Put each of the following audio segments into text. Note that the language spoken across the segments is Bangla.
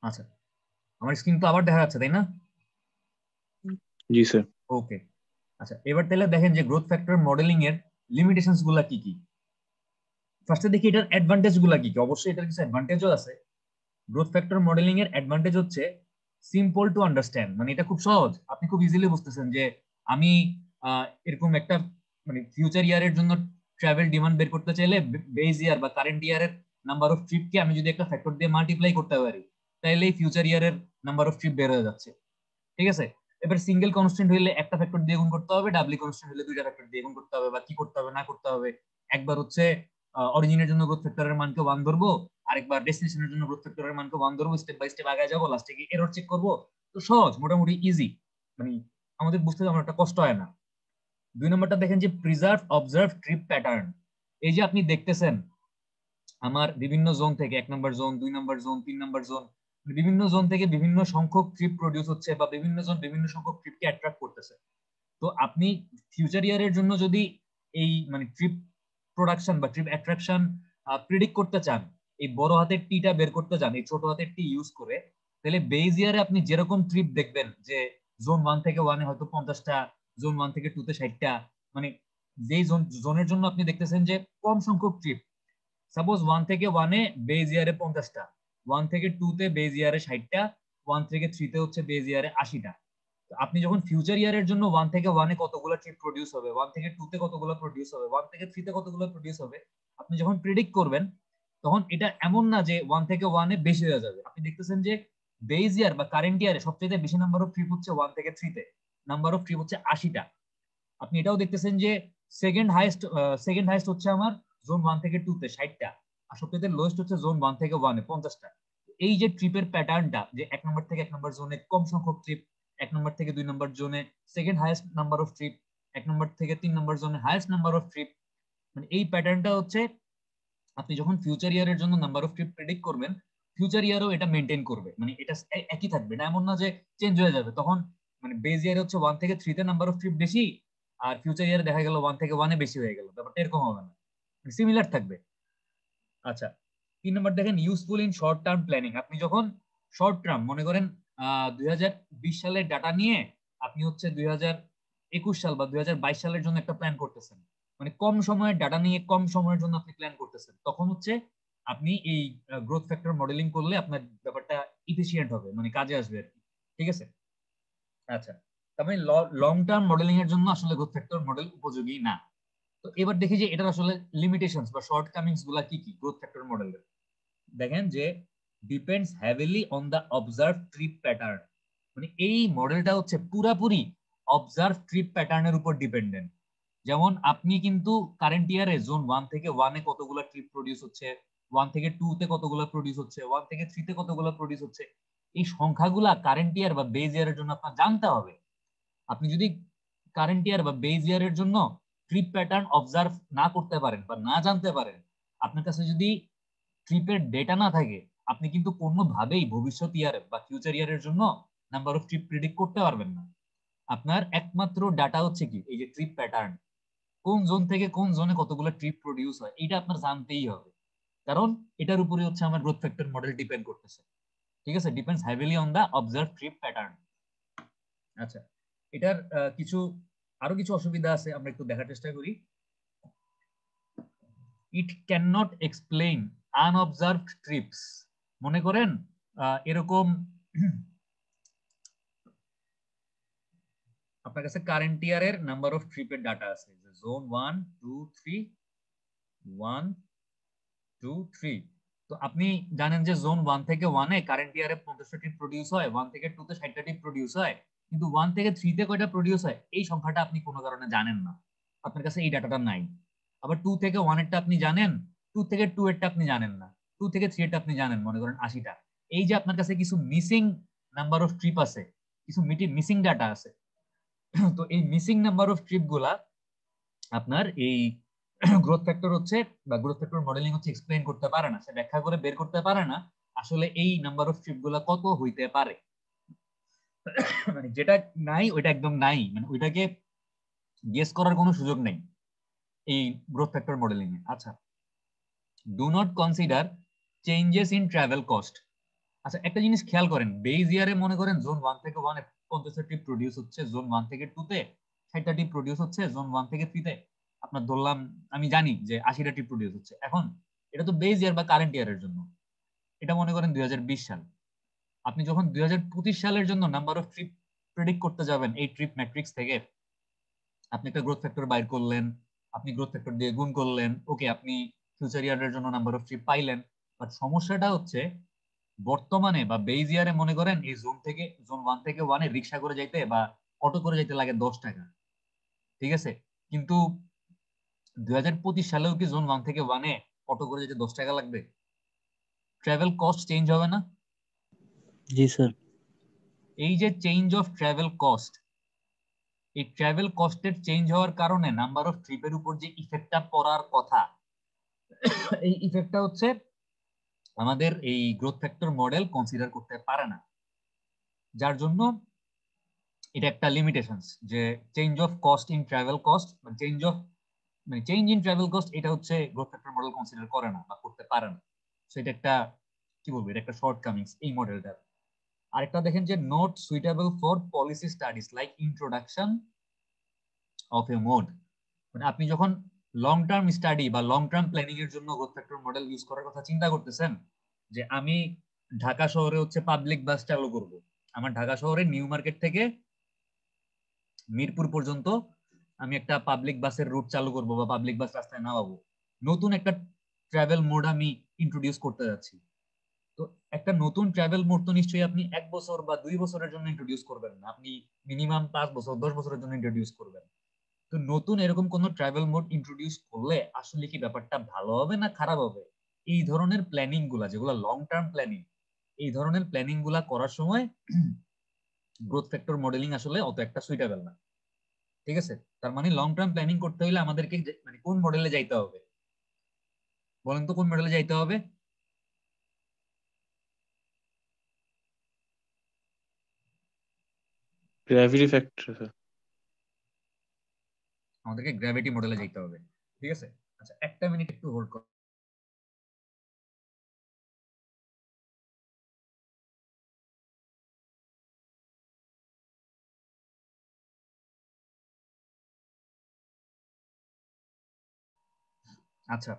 আচ্ছা, আমার স্ক্রিন তো আবার দেখা যাচ্ছে তাই না? জি স্যার। ওকে। আচ্ছা, এবার তাহলে দেখেন যে গ্রোথ ফ্যাক্টর মডেলিং এর লিমিটেশনস গুলা কি কি। ফার্স্টে দেখি এটার অ্যাডভান্টেজ গুলা কি কি। অবশ্যই এটার কিছু অ্যাডভান্টেজও আছে। গ্রোথ ফ্যাক্টর মডেলিং এর অ্যাডভান্টেজ হচ্ছে সিম্পল টু আন্ডারস্ট্যান্ড, মানে এটা খুব সহজ, আপনি খুব ইজিলি বুঝতেছেন যে আমি এরকম একটা মানে ফিউচার ইয়ারের জন্য ট্রাভেল ডিমান্ড বের করতে চাইলে বেস ইয়ার বা কারেন্ট ইয়ারের নাম্বার অফ ট্রিপকে আমি যদি একটা ফ্যাক্টর দিয়ে মাল্টিপ্লাই করতে পারি, তাহলে এই ফিউচার ইয়ারের নাম্বার অফ ট্রিপ বের হয়ে যাচ্ছে। ঠিক আছে। এবার সিঙ্গেল কনস্ট্যান্ট হইলে একটা ফ্যাক্টর দিয়ে গুণ করতে হবে, ডাবল কনস্ট্যান্ট হলে দুইটা ফ্যাক্টর দিয়ে গুণ করতে হবে, বা কি করতে হবে না করতে হবে। একবার হচ্ছে অরিজিনের জন্য গ্রোথ ফ্যাক্টরের মানকে 1 ধরবো, আরেকবার ডেস্টিনেশনের জন্য গ্রোথ ফ্যাক্টরের মানকে 1 ধরবো, স্টেপ বাই স্টেপ আগায় যাবো, লাস্টে গিয়ে এরর চেক করবো। তো সহজ, মোটামুটি ইজি, মানে আমাদের বুঝতে তেমন একটা কষ্ট হয় না। 2 নম্বরটা দেখেন যে প্রিজার্ভ অবজার্ভ ট্রিপ প্যাটার্ন। এই যে আপনি দেখতেছেন আমার বিভিন্ন জোন থেকে, 1 নম্বর জোন, 2 নম্বর জোন, 3 নম্বর জোন, বিভিন্ন জোন থেকে বিভিন্ন সংখ্যক ট্রিপ প্রডিউস হচ্ছে, বা বিভিন্ন জোন বিভিন্ন সংখ্যক ট্রিপকে অ্যাট্রাক্ট করতেছে। তো আপনি ফিউচার ইয়ারের জন্য যদি এই মানে ট্রিপ প্রোডাকশন বা ট্রিপ অ্যাট্রাকশন প্রিডিক্ট করতে চান, এই বড় হাতের টিটা বের করতে চান এই ছোট হাতের টি ইউজ করে, তাহলে বেজ ইয়ারে আপনি যেরকম ট্রিপ দেখবেন যে জোন 1 থেকে 1 এ হয়তো 50টা, জোন 1 থেকে 2 তে 60টা, মানে যেই জোনের জন্য আপনি দেখতেছেন যে কম সংখ্যক ট্রিপ, সাপোজ 1 থেকে 1 এ বেজ ইয়ারে 50টা, 1 থেকে 2 তে বেজ ইয়ারে 60টা, 1 থেকে 3 তে হচ্ছে বেজ ইয়ারে 80টা। আপনি যখন ফিউচার ইয়ারের জন্য 1 থেকে 1 এ কতগুলো ট্রিপ প্রডিউস হবে, 1 থেকে 2 তে কতগুলো প্রডিউস হবে, 1 থেকে 3 তে কতগুলো প্রডিউস হবে, আপনি যখন প্রেডিক্ট করবেন, তখন এটা এমন না যে 1 থেকে 1 এ বেশি হয়ে যাবে। আপনি দেখতেছেন যে বেজ ইয়ার বা কারেন্ট ইয়ারে সবচেয়ে বেশি নাম্বার অফ ট্রিপ হচ্ছে 1 থেকে 3 তে, নাম্বার অফ ট্রিপ হচ্ছে 80টা। আপনি এটাও দেখতেছেন যে সেকেন্ড হাইস্ট হচ্ছে আমার জোন 1 থেকে 2 তে 60টা, আর সবচেয়ে লোয়েস্ট হচ্ছে জোন 1 থেকে 1 এ 50টা। এই যে ট্রিপের প্যাটার্নটা, যে 1 নম্বর থেকে 1 নম্বর জোনে কম সংখ্যক ট্রিপ, 1 নম্বর থেকে 2 নম্বর জোনে second highest number of trip, 1 নম্বর থেকে 3 নম্বর জোনে হাইয়েস্ট নাম্বার অফ ট্রিপ, মানে এই প্যাটার্নটা হচ্ছে আপনি যখন ফিউচার ইয়ারের জন্য নাম্বার অফ ট্রিপ প্রেডিক্ট করবেন, ফিউচার ইয়ারও এটা মেনটেন করবে, মানে এটা একই থাকবে, এটা এমন না যে চেঞ্জ হয়ে যাবে। তখন মানে বেজ ইয়ারে হচ্ছে 1 থেকে 3 তে নাম্বার অফ ট্রিপ বেশি, আর ফিউচার ইয়ারে দেখা গেল 1 থেকে 1 এ বেশি হয়ে গেল, ব্যাপারটা এরকম হবে না, সিমিলার থাকবে। আচ্ছা, 3 নম্বর দেখেন useful in short term planning. আপনি যখন শর্ট টার্ম মনে করেন 2020 সালের ডাটা নিয়ে আপনি হচ্ছে 2021 সাল বা 2022 সালের জন্য একটা প্ল্যান করতেছেন, মানে কম সময়ের ডাটা নিয়ে কম সময়ের জন্য আপনি প্ল্যান করতেছেন, তখন হচ্ছে আপনি এই গ্রোথ ফ্যাক্টর মডেলিং করলে আপনার ব্যাপারটা ইফিসিয়েন্ট হবে, মানে কাজে আসবে আর কি। ঠিক আছে। আচ্ছা, তার মানে লং টার্ম মডেলিং এর জন্য আসলে গ্রোথ ফ্যাক্টর মডেল উপযোগী না। তো এবার দেখি যে এটার আসলে লিমিটেশনস বা শর্ট কামিংস গুলা কি কি গ্রোথ ফ্যাক্টর মডেলের। দেখেন যে depends heavily on the observe trip pattern, মানে এই মডেলটা হচ্ছে পুরাপুরি অবজার্ভ ট্রিপ প্যাটার্নের উপর ডিপেন্ডেন্ট। যেমন আপনি কিন্তু কারেন্ট ইয়ারে জোন 1 থেকে 1 এ কতগুলো ট্রিপ প্রডিউস হচ্ছে, 1 থেকে 2 তে কতগুলো প্রডিউস হচ্ছে, 1 থেকে 3 তে কতগুলো প্রডিউস হচ্ছে, এই সংখ্যাগুলা কারেন্ট ইয়ার বা বেজ ইয়ারের জন্য আপনার জানতে হবে। আপনি যদি কারেন্ট ইয়ার বা বেজ ইয়ারের জন্য ট্রিপ প্যাটার্ন অবজার্ভ না করতে পারেন বা না জানতে পারেন, আপনার কাছে যদি ট্রিপের ডেটা না থাকে, আপনি কিন্তু কোনোভাবেই ভবিষ্যৎ ইয়ার বা ফিউচার ইয়ারের জন্য নাম্বার অফ ট্রিপ প্রেডিক্ট করতে পারবেন না। আপনার একমাত্র ডাটা হচ্ছে কি এই যে ট্রিপ প্যাটার্ন, কোন জোন থেকে কোন জোনে কতগুলো ট্রিপ প্রডিউস হয়, এটা আপনার জানতেই হবে, কারণ এটার উপরে হচ্ছে আমার গ্রোথ ফ্যাক্টর মডেল ডিপেন্ড করতেছে। ঠিক আছে, depends heavily on the observe trip pattern. আচ্ছা, এটার আরো কিছু অসুবিধা আছে, আমরা একটু দেখার চেষ্টা করি। It can not explain unobserved trips. মনে করেন এরকম আপনার কাছে কারেন্ট ইয়ারের নাম্বার অফ ট্রিপের ডাটা আছে, জোন 1 2 3, 1 2 3। তো আপনি জানেন যে জোন 1 থেকে 1 এ কারেন্ট ইয়ারে 50টা ট্রিপ প্রডিউস হয়, 1 থেকে 2 তে 60টা ট্রিপ প্রডিউস হয়, কিন্তু 1 থেকে 3 তে কয়টা প্রডিউস হয় এই সংখ্যাটা আপনি কোনো কারণে জানেন না, আপনার কাছে এই ডাটাটা নাই। আবার 2 থেকে 1 এরটা আপনি জানেন, 2 থেকে 2 এরটা আপনি জানেন না, 2 থেকে 3 এরটা আপনি জানেন মনে করেন 80টা। এই যে আপনার কাছে কিছু মিসিং নাম্বার অফ ট্রিপ আছে, কিছু মিসিং ডাটা আছে। তো এই মিসিং নাম্বার অফ ট্রিপ গুলা আপনার এই গ্রোথ ফ্যাক্টর হচ্ছে বা গ্রোথ ফ্যাক্টর মডেলিং হচ্ছে এক্সপ্লেইন করতে পারে না, সে ব্যাখ্যা করে বের করতে পারে না আসলে এই নাম্বার অফ ট্রিপ গুলা কত হইতে পারে। মানে যেটা নাই ওইটা একদম নাই, মানে ওইটাকে গেস করার কোনো সুযোগ নেই এই গ্রোথ ফ্যাক্টর মডেলিং এ। আচ্ছা, do not consider changes in travel cost. আচ্ছা একটা জিনিস খেয়াল করেন, বেজ ইয়ারে মনে করেন জোন 1 থেকে 1 এ 50টা টিপ প্রোডিউস হচ্ছে, জোন 1 থেকে 2 তে 60টা টিপ প্রোডিউস হচ্ছে, জোন 1 থেকে 3 তে আপনার ধরলাম আমি জানি যে 80টা টিপ প্রোডিউস হচ্ছে। এখন এটা তো বেজ ইয়ার বা কারেন্ট ইয়ারের জন্য, এটা মনে করেন 2020 সাল। আপনি যখন 2025 সালের জন্য নাম্বার অফ ট্রিপ প্রেডিক্ট করতে যাবেন এই ট্রিপ ম্যাট্রিক্স থেকে, আপনি একটা গ্রোথ ফ্যাক্টর বাইর করলেন, আপনি গ্রোথ ফ্যাক্টর দিয়ে গুণ করলেন, ওকে আপনি ফিউচার ইয়ারের জন্য নাম্বার অফ ট্রিপ পাইলেন। বাট সমস্যাটা হচ্ছে বর্তমানে বা বেজ ইয়ারে মনে করেন এই জোন থেকে জোন 1 থেকে 1 এ রিক্সা করে যাইতে বা অটো করে যাইতে লাগে 10 টাকা, ঠিক আছে? কিন্তু 2025 সালেও কি জোন 1 থেকে 1 এ অটো করে যেতে 10 টাকা লাগবে? ট্রাভেল কস্ট চেঞ্জ হবে না? জি স্যার। এই যে চেঞ্জ অফ ট্রাভেল কস্ট, এই ট্রাভেল কস্টের চেঞ্জ হওয়ার কারণে নাম্বার অফ ট্রিপের উপর যে ইফেক্টটা পড়ার কথা, এই ইফেক্টটা হচ্ছে আমাদের এই গ্রোথ ফ্যাক্টর মডেল কনসিডার করতে পারে না। যার জন্য এটা একটা লিমিটেশনস যে change of cost in travel cost, change in travel cost, এটা হচ্ছে গ্রোথ ফ্যাক্টর মডেল কনসিডার করে না বা করতে পারে না। সো এটা একটা কি বলবো, এটা একটা শর্টকামিংস এই মডেলটার। আরেকটা দেখেন যে not suitable for policy studies like introduction of A mode. মানে আপনি যখন লং টার্ম স্টাডি বা লং টার্ম প্ল্যানিং এর জন্য গ্রোথ ফ্যাক্টর মডেল ইউজ করার কথা চিন্তা করতেছেন, যে আমি ঢাকা শহরে হচ্ছে পাবলিক বাস চালু করব, আমার ঢাকা শহরে নিউ মার্কেট থেকে মিরপুর পর্যন্ত আমি একটা পাবলিক বাসের রুট চালু করব বা পাবলিক বাস রাস্তায় নামাবো, নতুন একটা ট্রাভেল মোড আমি ইন্ট্রোডিউস করতে যাচ্ছি। তো একটা নতুন ট্রাভেল মোড তো নিশ্চয়ই আপনি 1 বছর বা 2 বছরের জন্য ইন্ট্রোডিউস করবেন না, আপনি মিনিমাম 5 বছর 10 বছরের জন্য ইন্ট্রোডিউস করবেন। তো নতুন এরকম কোন ট্রাভেল মোড ইন্ট্রোডিউস করলে আসলে কি ব্যাপারটা ভালো হবে না খারাপ হবে? এই ধরনের প্ল্যানিং গুলা যেগুলো লং টার্ম প্ল্যানিং, এই ধরনের প্ল্যানিং গুলা করার সময় গ্রোথ ফ্যাক্টর মডেলিং আসলে অত একটা সুইটেবল না, ঠিক আছে? তার মানে লং টার্ম প্ল্যানিং করতে হলে আমাদেরকে মানে কোন মডেলে যাইতে হবে বলেন তো, কোন মডেলে যাইতে হবে? Gravity factor sir. আমাদেরকে গ্র্যাভিটি মডেলে যাইতে হবে, ঠিক আছে? আচ্ছা একটা মিনিট একটু হোল্ড কর। আচ্ছা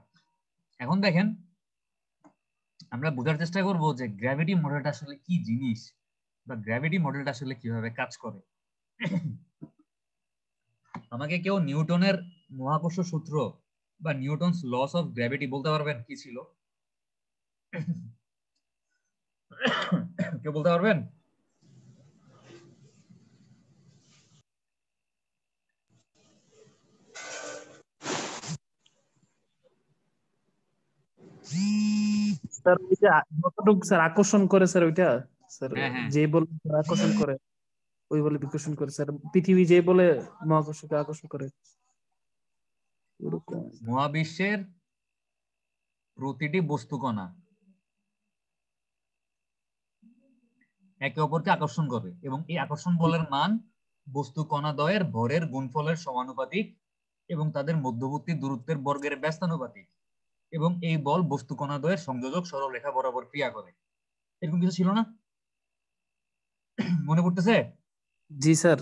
এখন দেখেন, আমরা বোঝার চেষ্টা করব যে গ্র্যাভিটি মডেলটা আসলে কি জিনিস বা গ্র্যাভিটি মডেলটা আসলে কিভাবে কাজ করে। আমাকে কেউ নিউটনের মহাকর্ষ সূত্র বা নিউটনস লস অফ গ্র্যাভিটি বলতে পারবেন কি ছিল? কেউ বলতে পারবেন? স্যার ওইটা যতটুকু স্যার আকর্ষণ করে স্যার ওইটা, স্যার হ্যাঁ হ্যাঁ, যে বলে স্যার আকর্ষণ করে ওই বলে বিকর্ষণ করে স্যার, পৃথিবী যে বলে মহাকর্ষকে আকর্ষণ করে ওরকম। মহাবিশ্বের প্রতিটি বস্তুকণা একে অপরকে আকর্ষণ করে এবং এই আকর্ষণ বলের মান বস্তু কণাদ্বয়ের ভরের গুণফলের সমানুপাতিক এবং তাদের মধ্যবর্তী দূরত্বের বর্গের ব্যস্তানুপাতিক, এবং এই বল বস্তু কণাদ্বয়ের সংযোজক সরলরেখা বরাবর ক্রিয়া করে। এরকম কিছু ছিল না? মনে পড়তেছে? জি স্যার।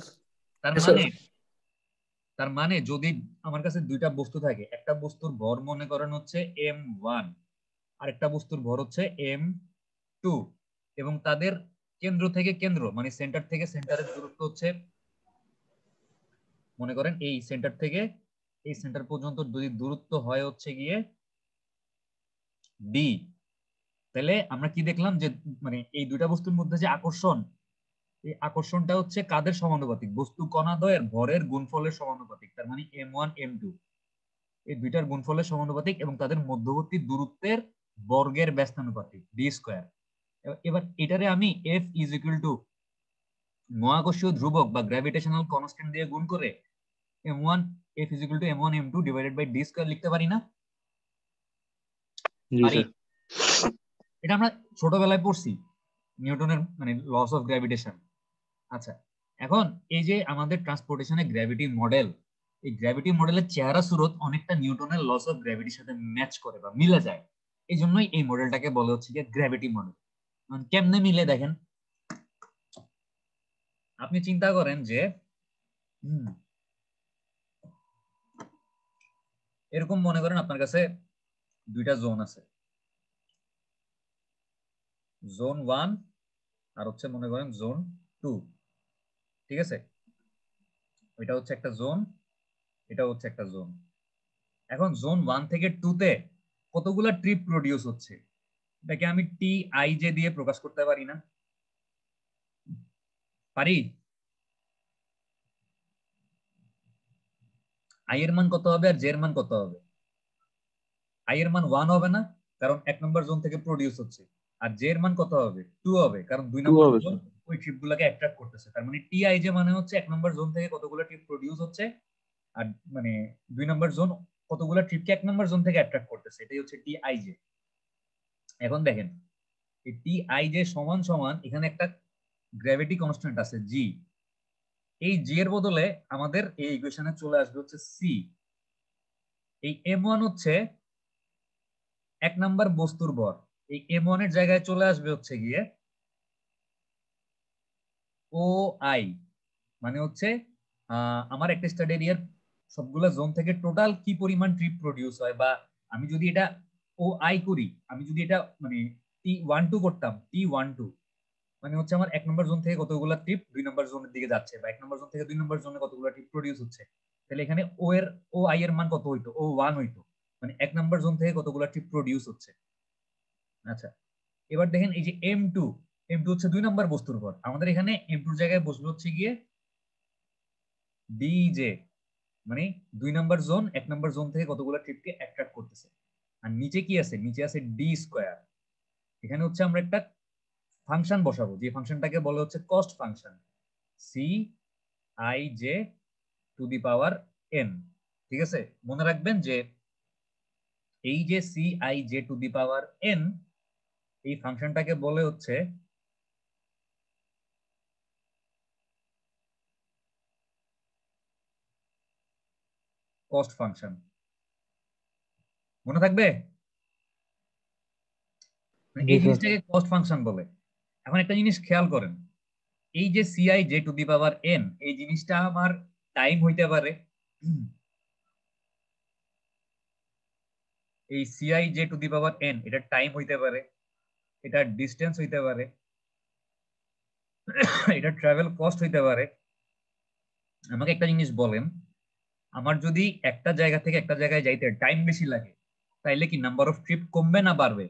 তার হ্যাঁ, স্যার। মানে তার মানে যদি আমার কাছে দুইটা বস্তু থাকে, একটা বস্তুর ভর মনে করেন হচ্ছে m1 আর একটা বস্তুর ভর হচ্ছে m2, এবং তাদের কেন্দ্র থেকে কেন্দ্র মানে সেন্টার থেকে সেন্টারের দূরত্ব হচ্ছে মনে করেন এই সেন্টার থেকে এই সেন্টার পর্যন্ত যদি দূরত্ব হয় হচ্ছে গিয়ে d, তাহলে আমরা কি দেখলাম যে মানে এই দুইটা বস্তুর মধ্যে যে আকর্ষণ, এই আকর্ষণটা হচ্ছে কাদের সমানুপাতিক? বস্তু কণাদ্বয়ের ভরের গুণফলের সমানুপাতিক। তার মানে m1 m2 এই দুইটার গুণফলের সমানুপাতিক এবং তাদের মধ্যবর্তী দূরত্বের বর্গের ব্যস্তানুপাতিক d স্কয়ার। এবার এটারে আমি f ইজ ইকুয়াল টু মহাকর্ষীয় ধ্রুবক বা গ্র্যাভিটেশনাল কনস্ট্যান্ট দিয়ে গুণ করে m1 f is equal to m1 m2 divided by d square লিখতে পারি না? জি পারি। স্যার। এটা আমরা ছোটবেলায় পড়ছি, নিউটনের মানে লস অফ গ্র্যাভিটেশন। আচ্ছা এখন এই যে আমাদের ট্রান্সপোর্টেশনে গ্র্যাভিটি মডেল, এই গ্র্যাভিটি মডেলের চেহারা সুরত অনেকটা নিউটনের লস অফ গ্র্যাভিটির সাথে ম্যাচ করে বা মিলে যায়। এই জন্যই এই মডেলটাকে বলা হচ্ছে যে গ্র্যাভিটি মডেল। কেমনে মিলে দেখেন, আপনি চিন্তা করেন যে এরকম মনে করেন আপনার কাছে দুইটা জোন আছে, জোন 1 আর হচ্ছে মনে করেন জোন 2, ঠিক আছে? এটা হচ্ছে একটা জোন, এটা হচ্ছে একটা জোন। এখন জোন 1 থেকে 2 তে কতগুলা ট্রিপ প্রডিউস হচ্ছে, এটাকে আমি টি আই জে দিয়ে প্রকাশ করতে পারি না? পারি? আই এর মান কত হবে আর জে এর মান কত হবে? আই এর মান 1 হবে না, কারণ 1 নম্বর জোন থেকে প্রডিউস হচ্ছে। আর জে এর মান কত হবে? 2 হবে, কারণ 2 2 নম্বর হবে জোন স্যার। ওই ট্রিপগুলোকে অ্যাট্রাক্ট করতেছে। তার মানে টি আই জে মানে হচ্ছে 1 নম্বর জোন থেকে কতগুলো ট্রিপ প্রডিউস হচ্ছে, আর মানে 2 নম্বর জোন কতগুলো ট্রিপকে 1 নম্বর জোন থেকে অ্যাট্রাক্ট করতেছে, এটাই হচ্ছে টি আই জে। এখন দেখেন এই টি আই জে সমান সমান এখানে একটা গ্র্যাভিটি কনস্ট্যান্ট আছে জি, এই জি এর বদলে আমাদের এই ইকুয়েশনে চলে আসবে হচ্ছে সি। এই m1 হচ্ছে 1 নাম্বার বস্তুর ভর, এই m1 এর জায়গায় চলে আসবে হচ্ছে গিয়ে ও আই, মানে হচ্ছে আমার একটা স্টাডি এরিয়ার সবগুলো জোন থেকে টোটাল কি পরিমাণ ট্রিপ প্রডিউস হয়, বা আমি যদি এটা ও আই করি, আমি যদি এটা মানে T12 করতাম, T12 মানে হচ্ছে আমার 1 নম্বর জোন থেকে কতগুলো ট্রিপ 2 নম্বর জোনের দিকে যাচ্ছে, বা 1 নম্বর জোন থেকে 2 নম্বর জোনে কতগুলো ট্রিপ প্রডিউস হচ্ছে। তাহলে এখানে ও আই এর মান কত হইতো? ও 1 হইতো, মানে 1 নম্বর জোন থেকে কতগুলো ট্রিপ প্রডিউস হচ্ছে। আচ্ছা, এবার দেখেন এই যে M2, M2 হচ্ছে 2 নম্বর বস্তুর ভর, আমাদের এখানে M2 এর জায়গায় বসবে হচ্ছে গিয়ে ডিজে, মানে 2 নম্বর জোন 1 নম্বর জোন থেকে কতগুলো ট্রিপকে অ্যাট্রাক্ট করতেছে। আর নিচে কি আছে? নিচে আছে ডি স্কয়ার। এখানে হচ্ছে আমরা একটা ফাংশন বসাবো, যে ফাংশনটাকে বলে হচ্ছে cost function, C I J to the power N. ঠিক আছে, মনে রাখবেন যে এই যে C I J to the power N, এই ফাংশনটাকে বলে হচ্ছে কস্ট ফাংশন। মনে থাকবে? জি এই স্যার। জিনিসটাকে কস্ট ফাংশন বলে। এখন একটা জিনিস খেয়াল করেন, এই যে CI J to the power N, এই জিনিসটা আমার টাইম হইতে পারে, এই CI J to the power N এটা টাইম হইতে পারে, এটা ডিস্টেন্স হইতে পারে, এটা ট্রাভেল কস্ট হইতে পারে। আমাকে একটা জিনিস বলেন, আমার যদি একটা জায়গা থেকে একটা জায়গায় যাইতে টাইম বেশি লাগে, তাইলে কি নাম্বার অফ ট্রিপ কমবে না বাড়বে?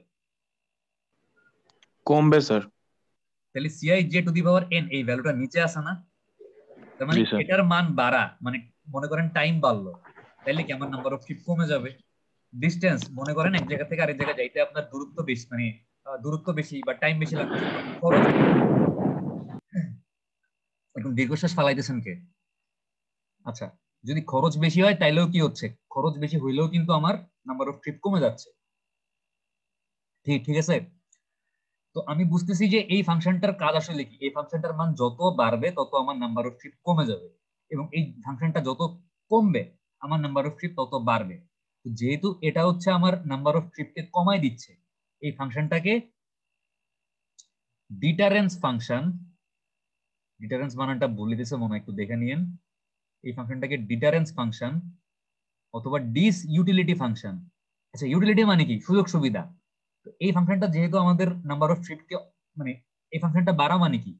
কমবে স্যার। তাহলে CI J to the power N এই ভ্যালুটা নিচে আসে না? তার মানে জি স্যার। এটার মান বাড়া মানে মনে করেন টাইম বাড়লো, তাইলে কি আমার নাম্বার অফ ট্রিপ কমে যাবে? ডিস্টেন্স, মনে করেন এক জায়গা থেকে আরেক জায়গায় যাইতে আপনার দূরত্ব বেশি, মানে দূরত্ব বেশি বা টাইম বেশি লাগতেছে, তখন খরচ বেশি। এখন দীর্ঘশ্বাস ফালাইতেছেন কে? আচ্ছা, যদি খরচ বেশি হয় তাইলেও কি হচ্ছে? খরচ বেশি হইলেও কিন্তু আমার নাম্বার অফ ট্রিপ কমে যাচ্ছে। ঠিক ঠিক আছে। তো আমি বুঝতেছি যে এই ফাংশনটার কাজ আসলে কি, এই ফাংশনটার মান যত বাড়বে তত আমার নাম্বার অফ ট্রিপ কমে যাবে, এবং এই ফাংশনটা যত কমবে আমার নাম্বার অফ ট্রিপ তত বাড়বে। তো যেহেতু এটা হচ্ছে আমার নাম্বার অফ ট্রিপকে কমাই দিচ্ছে, এই ফাংশনটাকে ডিটারেন্স ফাংশন, ডিটারেন্স বানানটা বলে দিছে মনে হয়, একটু দেখে নিন। এই ফাংশনটাকে ডিটারেন্স ফাংশন অথবা ডিস ইউটিলিটি ফাংশন। আচ্ছা, ইউটিলিটি মানে কি? সুযোগ সুবিধা। তো এই ফাংশনটা যেহেতু আমাদের নাম্বার অফ ট্রিপকে মানে এই ফাংশনটা বাড়া মানে কি?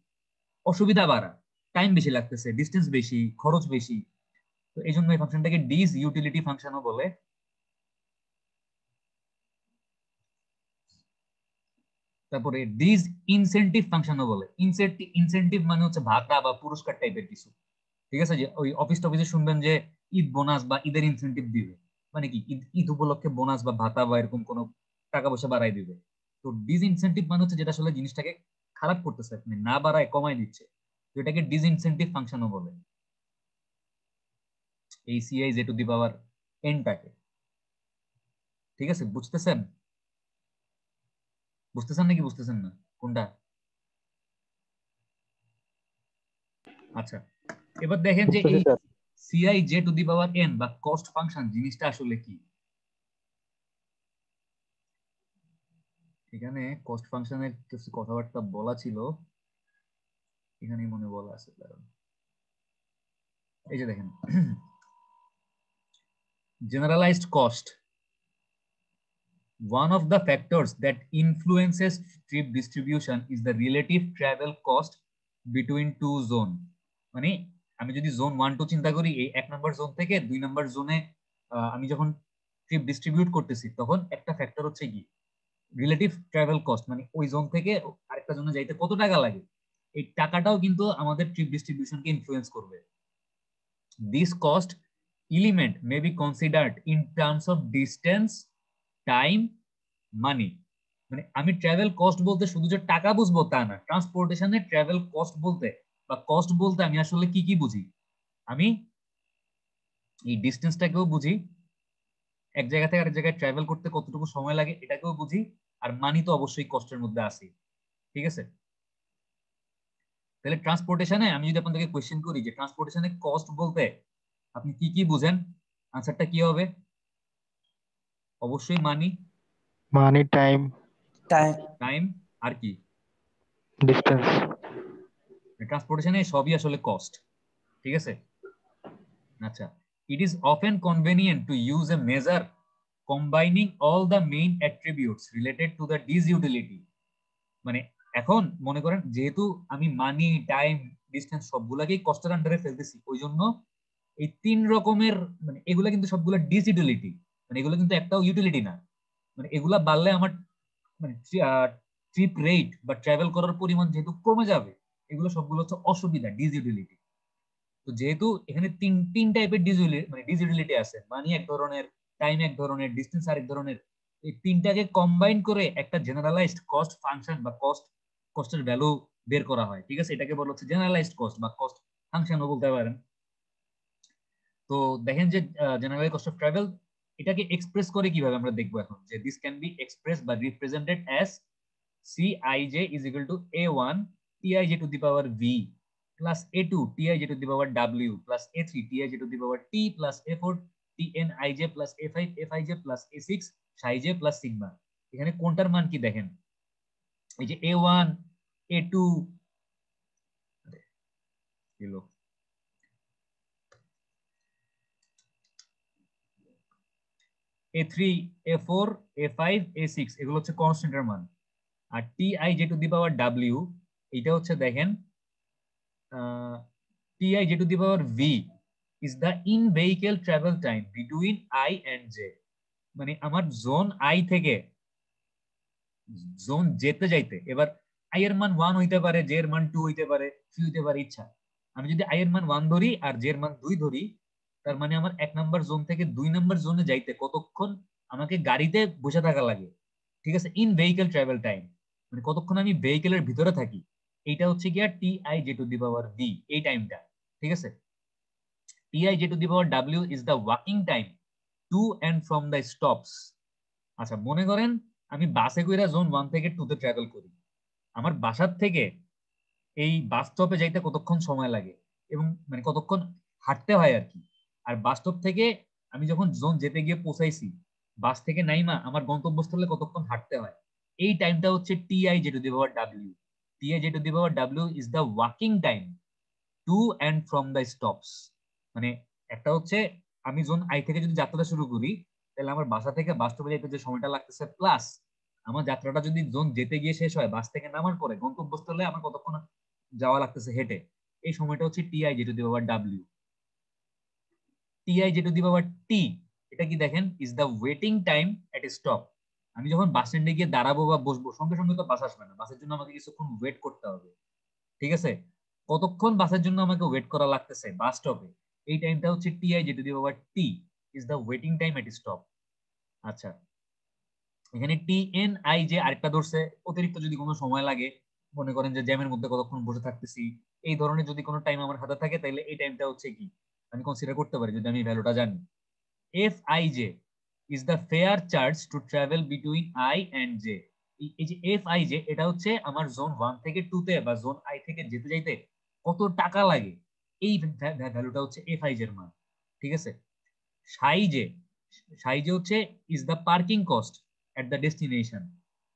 অসুবিধা বাড়া, টাইম বেশি লাগতেছে, ডিস্টেন্স বেশি, খরচ বেশি। তো এই জন্য এই ফাংশনটাকে ডিস ইউটিলিটি ফাংশনও বলে। তারপরে ডিস ইনসেন্টিভ ফাংশনও বলে। ইনসেন্টিভ মানে হচ্ছে ভাতা বা পুরস্কার টাইপের কিছু। ঠিক আছে, যে ওই অফিস টফিসে শুনবেন যে ঈদ বোনাস বা ঈদের ইনসেন্টিভ দিবে, মানে কি ঈদ ঈদ উপলক্ষে বোনাস বা ভাতা বা এরকম কোনো টাকা পয়সা বাড়াই দিবে। তো ডিসইনসেন্টিভ মানে হচ্ছে যেটা আসলে জিনিসটাকে খারাপ করতেছে, মানে না বাড়ায় কমাই দিচ্ছে, তো এটাকে ডিসইনসেন্টিভ ফাংশনও বলে, এই সিআই জে টু দি পাওয়ার এনটাকে। ঠিক আছে, বুঝতেছেন? বুঝতেছেন নাকি বুঝতেছেন না কোনটা? আচ্ছা, এবার দেখেন যে বুঝতেছি এই sir. CI J to the power N বা কস্ট ফাংশন জিনিসটা আসলে কি। এখানে কস্ট ফাংশনের কিছু কথাবার্তা বলা ছিল, এখানে মনে বলা আছে, কারণ এই যে দেখেন generalized cost, one of the factors that influences trip distribution is the relative travel cost between two zone. মানে আমি যদি জোন 1 2 চিন্তা করি, এই 1 নাম্বার জোন থেকে 2 নাম্বার জোনে আমি যখন ট্রিপ ডিস্ট্রিবিউট করতেছি, তখন একটা ফ্যাক্টর হচ্ছে কি রিলেটিভ ট্রাভেল কস্ট, মানে ওই জোন থেকে আরেকটা জোনে যাইতে কত টাকা লাগে, এই টাকাটাও কিন্তু আমাদের ট্রিপ ডিস্ট্রিবিউশনকে ইনফ্লুয়েন্স করবে। This cost element may be considered in terms of distance, time, money. মানে আমি ট্রাভেল কস্ট বলতে শুধু যে টাকা বুঝবো তা না, ট্রান্সপোর্টেশনে ট্রাভেল কস্ট বলতে বা কস্ট বলতে আমি আসলে কি কি বুঝি, আমি এই ডিস্টেন্সটাকেও বুঝি, এক জায়গা থেকে আরেক জায়গায় ট্রাভেল করতে কতটুকু সময় লাগে এটাকেও বুঝি, আর মানি তো অবশ্যই কস্টের মধ্যে আছে। ঠিক আছে, তাহলে ট্রান্সপোর্টেশনে আমি যদি আপনাদেরকে কোয়েশ্চেন করি যে ট্রান্সপোর্টেশনে কস্ট বলতে আপনি কি কি বুঝেন, আনসারটা কি হবে? অবশ্যই মানি, মানি, টাইম, টাইম, আর কি ডিস্টেন্স। ট্রান্সপোর্টেশনে সবই আসলে কস্ট। ঠিক আছে, আচ্ছা, it is often convenient to use a measure combining all the main attributes related to the this utility. মানে এখন মনে করেন যেহেতু আমি মানি, টাইম, ডিস্টেন্স সবগুলাকেই কস্টের আন্ডারে ফেলতেছি, ওই জন্য এই 3 রকমের মানে এগুলা কিন্তু সবগুলো ডিস ইউটিলিটি, মানে এগুলো কিন্তু একটাও ইউটিলিটি না, মানে এগুলা বাড়লে আমার মানে ট্রিপ রেট বা ট্রাভেল করার পরিমাণ যেহেতু কমে যাবে, এগুলো সবগুলো হচ্ছে অসুবিধা, ডিস ইউটিলিটি। তো যেহেতু এখানে তিন টাইপের ডিসইউটিলিটি আছে, মানি এক ধরনের, টাইম এক ধরনের, ডিস্টেন্স আরেক ধরনের, এই তিনটাকে কম্বাইন করে একটা জেনারেলাইজড কস্ট ফাংশন বা কস্টের ভ্যালু বের করা হয়। ঠিক আছে, এটাকে বলা হচ্ছে জেনারেলাইজড কস্ট বা কস্ট ফাংশনও বলতে পারেন। তো দেখেন যে জেনারেল কস্ট অফ ট্রাভেল এটাকে এক্সপ্রেস করে কিভাবে আমরা দেখবো এখন, যে দিস ক্যান বি এক্সপ্রেস বা represented as Cij is equal to A1 Tij to the power V plus A2 Tij to the power W plus A3 Tij to the power T plus A4 Tnij plus A5 Fij plus A6 Ψj plus sigma। এখানে কোনটার মান কি দেখেন, এই যে A1 A2 kilo A3 A4 A5 A6 এগুলো হচ্ছে কনস্ট্যান্টের মান, আর Tij to the power W এটা হচ্ছে দেখেন Tij to the power V is the in vehicle travel time between I and J। মানে আমার জোন আই থেকে জোন যেতে যাইতে, এবার আই এর মান 1 হইতে পারে, জে এর মান 2 হইতে পারে, 3 হইতে পারে, ইচ্ছা। আমি যদি আই এর মান 1 ধরি আর জে এর মান 2 ধরি, তার মানে আমার 1 নাম্বার জোন থেকে 2 নাম্বার জোনে যাইতে কতক্ষণ আমাকে গাড়িতে বসে থাকা লাগে। ঠিক আছে, ইন ভেহিকল ট্রাভেল টাইম মানে কতক্ষণ আমি ভেহিকলের ভিতরে থাকি, এইটা হচ্ছে গিয়া Tij to the power V, এই টাইমটা। ঠিক আছে, Tij to the power W is the walking time to and from the stops। আচ্ছা, মনে করেন আমি বাসে কইরা জোন 1 থেকে 2 তে ট্রাভেল করি, আমার বাসার থেকে এই বাস স্টপে যাইতে কতক্ষণ সময় লাগে এবং মানে কতক্ষণ হাঁটতে হয় আর কি। আর বাস স্টপ থেকে আমি যখন জোন যেতে গিয়ে পৌঁছাইছি, বাস থেকে নাইমা আমার গন্তব্যস্থলে কতক্ষণ হাঁটতে হয়, এই টাইমটা হচ্ছে Tij to the power W। Tij to the power W is the walking time to and from the stops. মানে একটা হচ্ছে আমি জোন আই থেকে যদি যাত্রাটা শুরু করি, তাহলে আমার বাসা থেকে বাস স্টপে যেতে যে সময়টা লাগতেছে, প্লাস আমার যাত্রাটা যদি জোন যেতে গিয়ে শেষ হয়, বাস থেকে নামার পরে গন্তব্যস্থলে আমার কতক্ষণ যাওয়া লাগতেছে হেঁটে, এই সময়টা হচ্ছে Tij to the power W। Tij to the power T এটা কি দেখেন, is the waiting time at A stop. আমি যখন বাস স্ট্যান্ডে গিয়ে দাঁড়াবো বা বসবো, সঙ্গে সঙ্গে তো বাস আসবে না, বাসের জন্য আমাকে কিছুক্ষণ ওয়েট করতে হবে। ঠিক আছে, কতক্ষণ বাসের জন্য আমাকে ওয়েট করা লাগতেছে বাস স্টপে, এই টাইমটা হচ্ছে Tij to the power T is the waiting time at stop. আচ্ছা, এখানে Tnij আরেকটা ধরছে, অতিরিক্ত যদি কোনো সময় লাগে, মনে করেন যে জ্যামের মধ্যে কতক্ষণ বসে থাকতেছি, এই ধরনের যদি কোনো টাইম আমার হাতে থাকে, তাহলে এই টাইমটা হচ্ছে কি আমি কনসিডার করতে পারি যদি আমি ভ্যালুটা জানি। Fij is the fare charge to travel between I and J। এই যে Fij এটা হচ্ছে আমার জোন 1 থেকে 2 তে বা জোন আই থেকে যেতে যাইতে কত টাকা লাগে, এই ভ্যালুটা হচ্ছে Fij এর মান। ঠিক আছে, সাইজে হচ্ছে is the parking cost at the destination.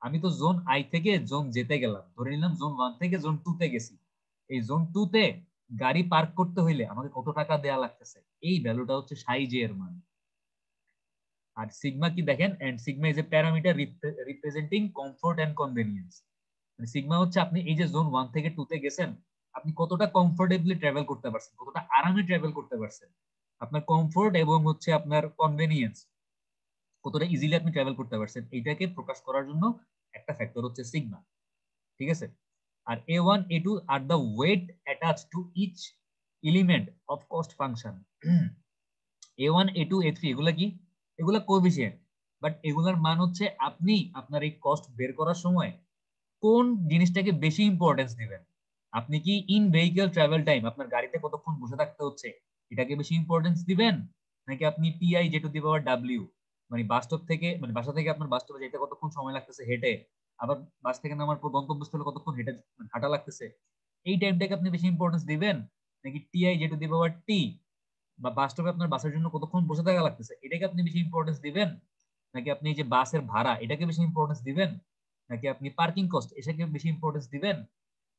আমি তো জোন আই থেকে জোন যেতে গেলাম, ধরে নিলাম জোন 1 থেকে জোন 2 তে গেছি। এই জোন 2 তে গাড়ি পার্ক করতে হইলে আমাকে কত টাকা দেয়া লাগতেছে, এই ভ্যালুটা হচ্ছে সাই জে এর মান। আর সিগমা কি দেখেন, and sigma is a parameter representing comfort and convenience. Sigma হচ্ছে আপনি এই যে জোন 1 থেকে 2 তে গেছেন, আপনি কতটা কমফোর্টেবলি ট্রাভেল করতে পারছেন, কতটা আরামে ট্রাভেল করতে পারছেন, আপনার কমফোর্ট এবং হচ্ছে আপনার কনভেনিয়েন্স, কতটা ইজিলি আপনি ট্রাভেল করতে পারছেন, এইটাকে প্রকাশ করার জন্য একটা ফ্যাক্টর হচ্ছে সিগমা। ঠিক আছে। আর A1 A2 আর the weight attach to each element of cost function. A1 A2 A3 এগুলা কি, এগুলা কোএফিসিয়েন্ট, বাট এগুলার মান হচ্ছে আপনি আপনার এই কস্ট বের করার সময় কোন জিনিসটাকে বেশি ইম্পর্টেন্স দিবেন। আপনি কি ইন ভেহিকল ট্রাভেল টাইম, আপনার গাড়িতে কতক্ষণ বসে থাকতে হচ্ছে, এটাকে বেশি ইম্পর্টেন্স দিবেন, নাকি আপনি PI J to the power W, মানে বাসস্টপ থেকে, মানে বাসা থেকে আপনার বাসস্টপে যেতে কতক্ষণ সময় লাগতেছে হেঁটে, আবার বাস থেকে নামার পর গন্তব্যস্থলে কতক্ষণ হেঁটে হাঁটা লাগতেছে, এই টাইমটাকে আপনি বেশি ইম্পর্টেন্স দিবেন, নাকি টিআই জে টু দি পাওয়ার টি, বা বাসস্টপে আপনার বাসের জন্য কতক্ষণ বসে থাকা লাগতেছে এটাকে আপনি বেশি ইম্পর্টেন্স দিবেন, নাকি আপনি এই যে বাসের ভাড়া এটাকে বেশি ইম্পর্টেন্স দিবেন, নাকি আপনি পার্কিং কস্ট এটাকে বেশি ইম্পর্টেন্স দিবেন।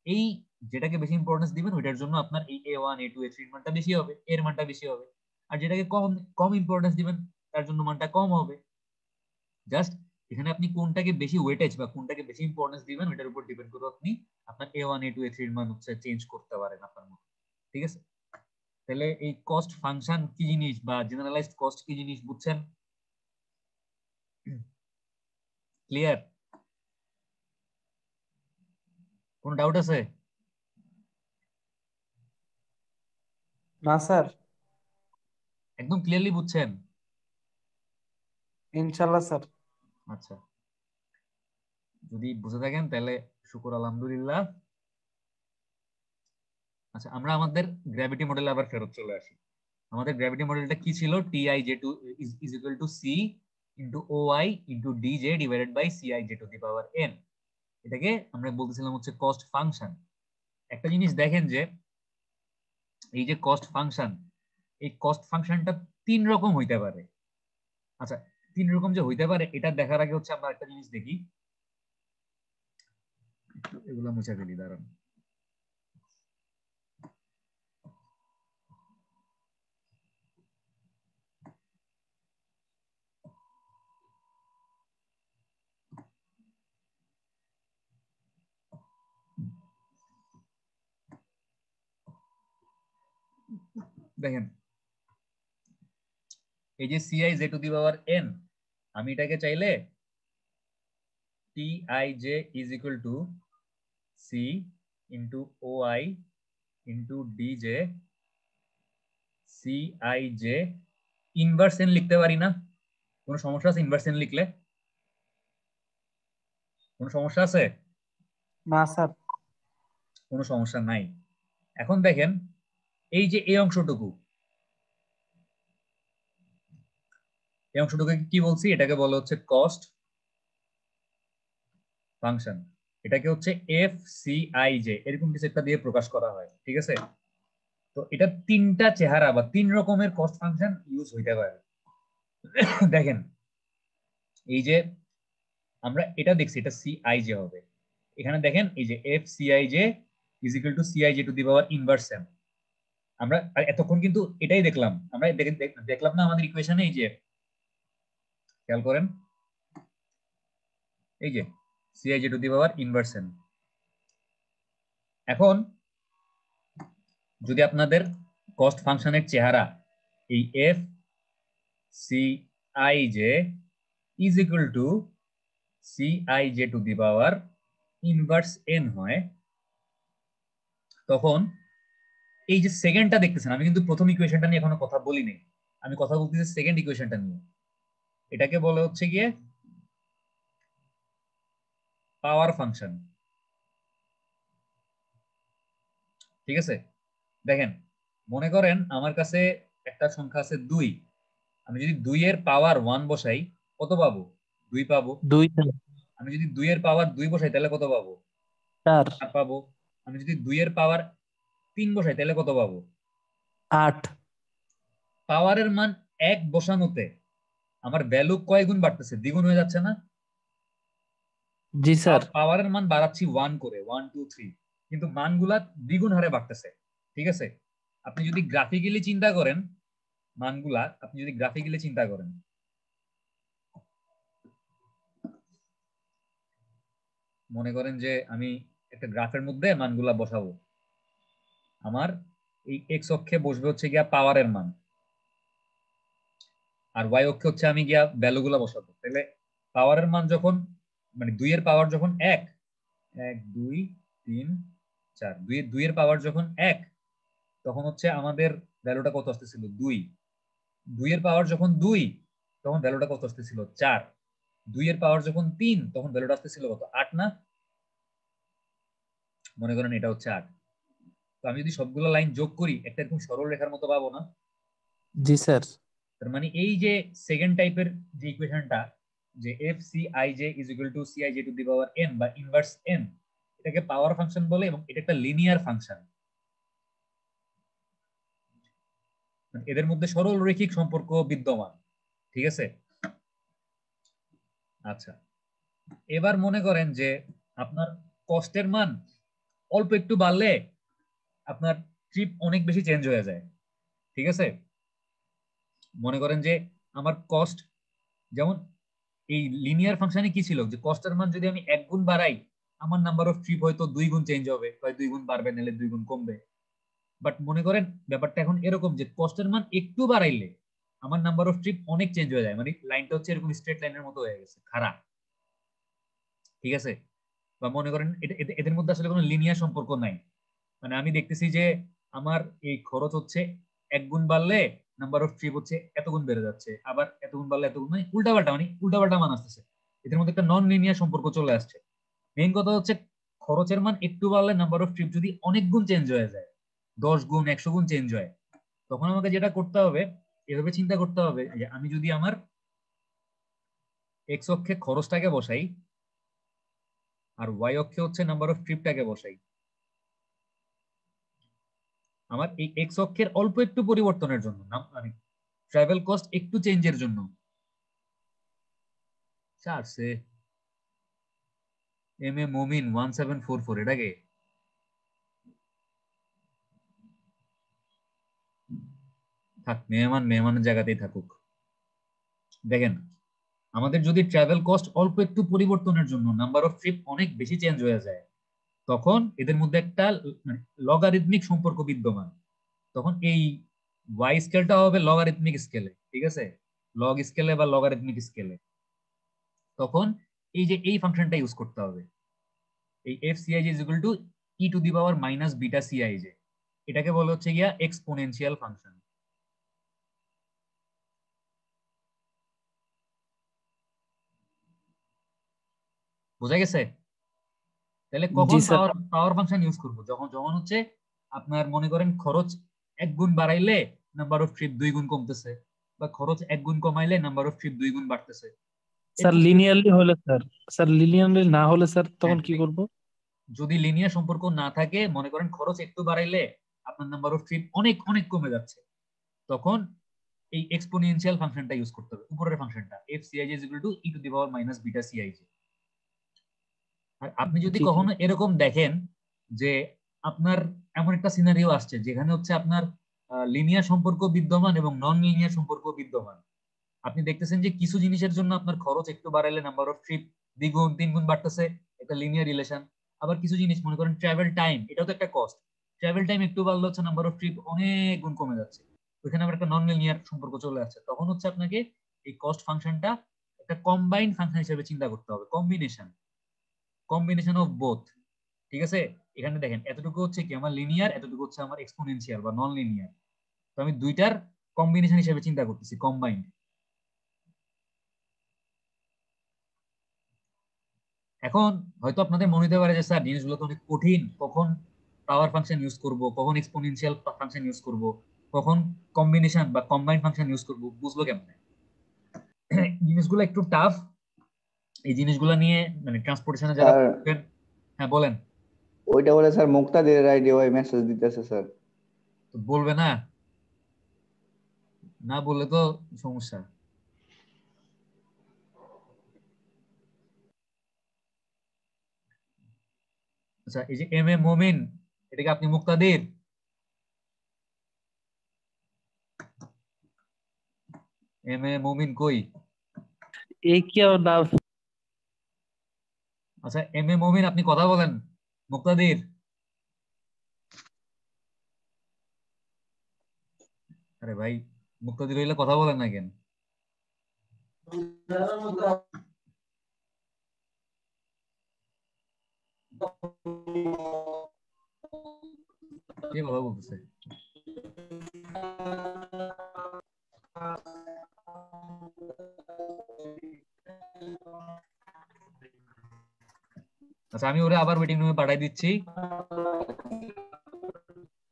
এই যেটাকে বেশি ইম্পর্টেন্স দিবেন ওইটার জন্য আপনার এই A1 A2 A3 এর মানটা বেশি হবে, এর মানটা বেশি হবে। আর যেটাকে কম কম ইম্পর্টেন্স দিবেন তার জন্য মানটা কম হবে। জাস্ট এখানে আপনি কোনটাকে বেশি ওয়েটেজ বা কোনটাকে বেশি ইম্পর্টেন্স দিবেন ওইটার উপর ডিপেন্ড করে আপনি আপনার A1 A2 A3 এর মান হচ্ছে চেঞ্জ করতে পারেন আপনার মতো। ঠিক আছে। তাহলে এই কস্ট ফাংশন কি জিনিস বা জেনারেলাইজড কস্ট কি জিনিস বুঝছেন? ক্লিয়ার? কোন ডাউট আছে? না স্যার, একদম ক্লিয়ারলি বুঝছেন? ইনশাল্লাহ স্যার। আচ্ছা, যদি বুঝে থাকেন তাহলে শুকর আলহামদুলিল্লাহ। আচ্ছা, আমরা আমাদের গ্র্যাভিটি মডেলে আবার ফেরত চলে আসি। আমাদের গ্র্যাভিটি মডেলটা কি ছিল? TI J two is equal to C into O I into D J divided by CI J to the power N. এটাকে আমরা বলতেছিলাম হচ্ছে কস্ট ফাংশন। একটা জিনিস দেখেন যে এই যে কস্ট ফাংশন, এই কস্ট ফাংশনটা 3 রকম হইতে পারে। আচ্ছা, 3 রকম যে হইতে পারে এটা দেখার আগে হচ্ছে আমরা একটা জিনিস দেখি, এগুলো মুছে ফেলি, দাঁড়ান। দেখেন এই যে CI J to the power N, আমি এটাকে চাইলে T I J is equal to C into O I into D J C I J inverse N লিখতে পারি না? কোনো সমস্যা আছে ইনভার্স এন লিখলে? কোনো সমস্যা আছে? না স্যার। কোনো সমস্যা নাই। এখন দেখেন এই যে এই অংশটুকু, এই অংশটুকু কি বলছি? এটাকে বলা হচ্ছে কস্ট ফাংশন। এটাকে হচ্ছে এফ সি আই জে এরকম কিছু একটা দিয়ে প্রকাশ করা হয়। ঠিক আছে। তো এটা 3টা চেহারা বা 3 রকমের কস্ট ফাংশন ইউজ হইতে পারে। দেখেন এই যে আমরা এটা দেখছি, এটা সি আই জে হবে। এখানে দেখেন এই যে F C I J is equal to C I J to the power inverse M. আমরা এতক্ষণ কিন্তু এটাই দেখলাম, আমরা দেখলাম না আমাদের ইকুয়েশনে, এই যে খেয়াল করেন এই যে C I J to the power inverse M. এখন যদি আপনাদের কস্ট ফাংশনের চেহারা এই F C I J is equal to C I J to the power inverse N হয়, তখন এই যে সেকেন্ডটা দেখতেছেন, আমি কিন্তু প্রথম ইকুয়েশনটা নিয়ে এখনো কথা বলি নাই, আমি কথা বলতেছি সেকেন্ড ইকুয়েশনটা নিয়ে। এটাকে বলা হচ্ছে গিয়ে পাওয়ার ফাংশন। ঠিক আছে। দেখেন মনে করেন আমার কাছে একটা সংখ্যা আছে 2, আমি যদি 2 এর পাওয়ার 1 বসাই কত পাবো? 2 পাবো। 2 স্যার। আমি যদি 2 এর পাওয়ার 2 বসাই তাহলে কত পাবো? 4 4 পাবো। আমি যদি 2 এর পাওয়ার 3 বসাই তাহলে কত পাবো? 8 পাওয়ারের মান 1 বসানোতে আমার ভ্যালু কয় গুণ বাড়তেছে? দ্বিগুণ হয়ে যাচ্ছে না? জি স্যার। পাওয়ারের মান বাড়াচ্ছি 1 করে 1 2 3, কিন্তু মানগুলা দ্বিগুণ হারে বাড়তেছে। ঠিক আছে, আপনি যদি গ্রাফিক্যালি চিন্তা করেন মানগুলা, আপনি যদি গ্রাফিক্যালি চিন্তা করেন, মনে করেন যে আমি একটা গ্রাফের মধ্যে মানগুলা বসাবো, আমার এই এক্স অক্ষে বসবে হচ্ছে গিয়া পাওয়ারের মান, আর ওয়াই অক্ষে হচ্ছে আমি গিয়া ভ্যালুগুলা বসাবো। তাহলে পাওয়ারের মান যখন, মানে 2 এর পাওয়ার যখন 1 1 2 3 4, 2 এর পাওয়ার যখন 1, তখন হচ্ছে আমাদের ভ্যালুটা কত আসতেছিল 2। 2 এর পাওয়ার যখন 2, তখন ভ্যালুটা কত আসতেছিল 4। 2 এর পাওয়ার যখন 3, তখন ভ্যালুটা আসতেছিল কত 8 না? মনে করেন এটা হচ্ছে 8। তো আমি যদি সবগুলো লাইন যোগ করি একটা এরকম সরল রেখার মতো পাবো না? জি স্যার। তার মানে এই যে সেকেন্ড টাইপের যে ইকুয়েশনটা, যে F C I J is equal to C I J to the power N বা ইনভার্স এন, এটাকে পাওয়ার ফাংশন বলে এবং এটা একটা লিনিয়ার ফাংশন। এদের মধ্যে সরল রৈখিক সম্পর্ক বিদ্যমান। ঠিক আছে, আচ্ছা এবার মনে করেন যে আপনার কস্টের মান অল্প একটু বাড়লে আপনার ট্রিপ অনেক বেশি চেঞ্জ হয়ে যায়। ঠিক আছে, মনে করেন যে আমার কস্ট, যেমন এই লিনিয়ার ফাংশনে কি ছিল যে কস্টের মান যদি আমি 1 গুণ বাড়াই, আমার নাম্বার অফ ট্রিপ হয়তো 2 গুণ চেঞ্জ হবে, হয় 2 গুণ বাড়বে নাহলে 2 গুণ কমবে। বাট মনে করেন ব্যাপারটা এখন এরকম যে কস্টের মান একটু বাড়াইলে আমার নাম্বার অফ ট্রিপ অনেক চেঞ্জ হয়ে যায়, মানে লাইনটা হচ্ছে এরকম স্ট্রেট লাইনের মতো হয়ে গেছে খাড়া। ঠিক আছে, বা মনে করেন এদের মধ্যে আসলে কোনো লিনিয়ার সম্পর্ক নাই। মানে আমি দেখতেছি যে আমার এই খরচ হচ্ছে 1 গুণ বাড়লে নাম্বার অফ ট্রিপ হচ্ছে এত গুণ বেড়ে যাচ্ছে, আবার এত গুণ বাড়লে এত গুণ, মানে উল্টাপাল্টা মান আসতেছে। এদের মধ্যে একটা নন লিনিয়ার সম্পর্ক চলে আসছে। মেইন কথা হচ্ছে খরচের মান একটু বাড়লে নাম্বার অফ ট্রিপ যদি অনেক গুণ চেঞ্জ হয়ে যায়, 10 গুণ 100 গুণ চেঞ্জ হয়, তখন আমাকে যেটা করতে হবে, এভাবে চিন্তা করতে হবে যে আমি যদি আমার এক্স অক্ষে খরচটাকে বসাই আর ওয়াই অক্ষে হচ্ছে নাম্বার অফ ট্রিপটাকে বসাই, আমার এই এক্স অক্ষের অল্প একটু পরিবর্তনের জন্য, মানে ট্রাভেল কস্ট একটু চেঞ্জের জন্য, চার্সে এম এ মমিন 1744, এটাকে থাক, মেহমানের জায়গাতেই থাকুক। দেখেন, আমাদের যদি ট্রাভেল কস্ট অল্প একটু পরিবর্তনের জন্য নাম্বার অফ ট্রিপ অনেক বেশি চেঞ্জ হয়ে যায়, তখন এদের মধ্যে একটা লগারিদমিক সম্পর্ক বিদ্যমান। তখন এই ওয়াই স্কেলটা হবে লগারিদমিক স্কেলে। ঠিক আছে, লগ স্কেলে বা লগারিদমিক স্কেলে, তখন এই যে এই ফাংশনটা ইউজ করতে হবে, এই F CIJ is equal to e to the power minus beta CIJ, এটাকে বলা হচ্ছে গিয়া এক্সপোনেনশিয়াল ফাংশন। বোঝা গেছে? তাহলে জি কখন স্যার। পাওয়ার পাওয়ার ফাংশন ইউজ করব, যখন যখন হচ্ছে আপনার মনে করেন খরচ 1 গুণ বাড়াইলে নাম্বার অফ ট্রিপ 2 গুণ কমতেছে, বা খরচ 1 গুণ কমাইলে নাম্বার অফ ট্রিপ 2 গুণ বাড়তেছে। স্যার এরকম লিনিয়ারলি হলে স্যার, স্যার লিনিয়ারলি না হলে স্যার হ্যাঁ, তখন কি করব? যদি লিনিয়ার সম্পর্ক না থাকে, মনে করেন খরচ একটু বাড়াইলে আপনার নাম্বার অফ ট্রিপ অনেক অনেক কমে যাচ্ছে, তখন এই এক্সপোনেনশিয়াল ফাংশনটা ইউজ করতে হবে, উপরের ফাংশনটা F CIJ is equal to e to the power minus beta CIJ. আর আপনি যদি জি কখনো এরকম দেখেন যে আপনার এমন একটা সিনারিও আসছে যেখানে হচ্ছে আপনার লিনিয়ার সম্পর্ক বিদ্যমান এবং নন লিনিয়ার সম্পর্ক বিদ্যমান, আপনি দেখতেছেন যে কিছু জিনিসের জন্য আপনার খরচ একটু বাড়াইলে নাম্বার অফ ট্রিপ 2 গুণ 3 গুণ বাড়তেছে, একটা লিনিয়ার রিলেশন। আবার কিছু জিনিস মনে করেন ট্রাভেল টাইম, এটাও তো একটা কস্ট, ট্রাভেল টাইম একটু বাড়লে হচ্ছে নাম্বার অফ ট্রিপ অনেক গুণ কমে যাচ্ছে, ওইখানে আবার একটা নন লিনিয়ার সম্পর্ক চলে আসছে। তখন হচ্ছে আপনাকে এই কস্ট ফাংশনটা একটা কম্বাইন্ড ফাংশন হিসেবে চিন্তা করতে হবে, কম্বিনেশন কম্বিনেশন অফ বোথ। ঠিক আছে, এখানে দেখেন এতটুকু হচ্ছে কি আমার লিনিয়ার, এতটুকু হচ্ছে আমার এক্সপোনেনশিয়াল বা নন লিনিয়ার, তো আমি দুইটার কম্বিনেশন হিসেবে চিন্তা করতেছি, কম্বাইন্ড। এখন হয়তো আপনাদের মনে হতে পারে যে স্যার জিনিসগুলো তো অনেক কঠিন, কখন পাওয়ার ফাংশন ইউজ করব, কখন এক্সপোনেনশিয়াল ফাংশন ইউজ করব, কখন কম্বিনেশন বা কম্বাইন্ড ফাংশন ইউজ করব, বুঝবো কেমনে? জিনিসগুলো একটু টাফ। এই জিনিসগুলো নিয়ে মানে ট্রান্সপোর্টেশনে যারা স্যার পড়বেন, হ্যাঁ বলেন। ওইটা বলে স্যার মুক্তাদির আইডি ওই মেসেজ দিতেছে স্যার। তো বলবে না, না বললে তো সমস্যা। আচ্ছা এই যে এম এ মোমিন, এটাকে আপনি মুক্তাদির? এম এ মোমিন কই? এই কি আর নাম? আচ্ছা এম এ মোমিন আপনি কথা বলেন মুক্তাদির? আরে ভাই মুক্তাদির হইলে কথা বলেন না কেন? কে কথা বলতেছে? আচ্ছা আমি ওরে আবার ওয়েটিং রুমে পাঠাই দিচ্ছি।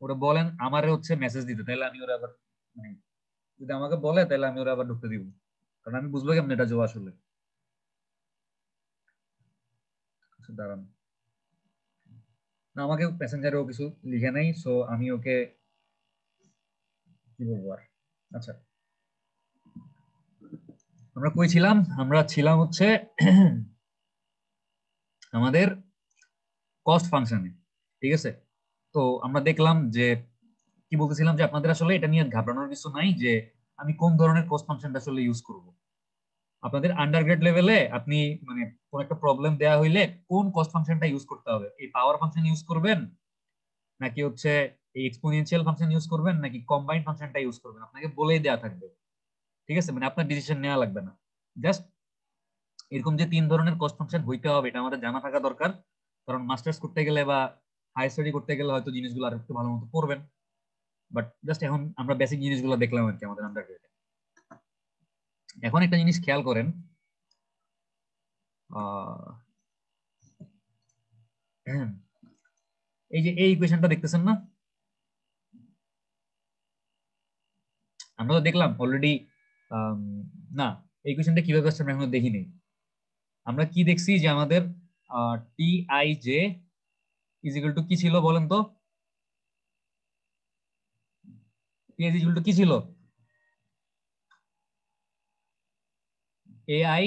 ওরা বলেন আমারে হচ্ছে মেসেজ দিতে, তাহলে আমি ওরা আবার মানে যদি আমাকে বলে তাহলে আমি ওরা আবার ঢুকতে দিব, কারণ আমি বুঝবো কেমন এটা জো আসলে। আচ্ছা, দাঁড়ান, না আমাকে প্যাসেঞ্জারও কিছু লিখে নাই, সো আমি ওকে কি বলবো আর। আচ্ছা আমরা কই ছিলাম? আমরা ছিলাম হচ্ছে আমাদের কস্ট ফাংশনে, ঠিক আছে? তো আমরা দেখলাম যে কি বলতেছিলাম যে আপনাদের আসলে এটা নিয়ে ঘাবড়ানোর কিছু নাই যে আমি কোন ধরনের কস্ট ফাংশনটা আসলে ইউজ করব। আপনাদের আন্ডারগ্রেড লেভেলে আপনি মানে কোন একটা প্রবলেম দেয়া হইলে কোন কস্ট ফাংশনটা ইউজ করতে হবে, এই পাওয়ার ফাংশন ইউজ করবেন নাকি হচ্ছে এই এক্সপোনেনশিয়াল ফাংশন ইউজ করবেন নাকি কম্বাইন্ড ফাংশনটা ইউজ করবেন, আপনাকে বলেই দেয়া থাকবে, ঠিক আছে? মানে আপনার ডিসিশন নেওয়া লাগবে না। জাস্ট এরকম যে তিন ধরনের কস্ট ফাংশন হইতে হবে এটা আমাদের জানা থাকা দরকার, কারণ মাস্টার্স করতে গেলে বা হাই স্টাডি করতে গেলে হয়তো জিনিসগুলো আর একটু ভালো মতো পড়বেন। বাট জাস্ট এখন আমরা বেসিক জিনিসগুলো দেখলাম আর কি আমাদের আন্ডারগ্রেডে। এখন একটা জিনিস খেয়াল করেন, এই যে এই ইকুয়েশনটা দেখতেছেন না? আমরা তো দেখলাম অলরেডি। না, এই ইকুয়েশনটা কিভাবে আসছে আমরা এখনো দেখিনি। আমরা কি দেখছি যে আমাদের টি I J is equal two কি ছিল বলেন তো? টি ইজ ইকুয়াল টু কি ছিল? এ আই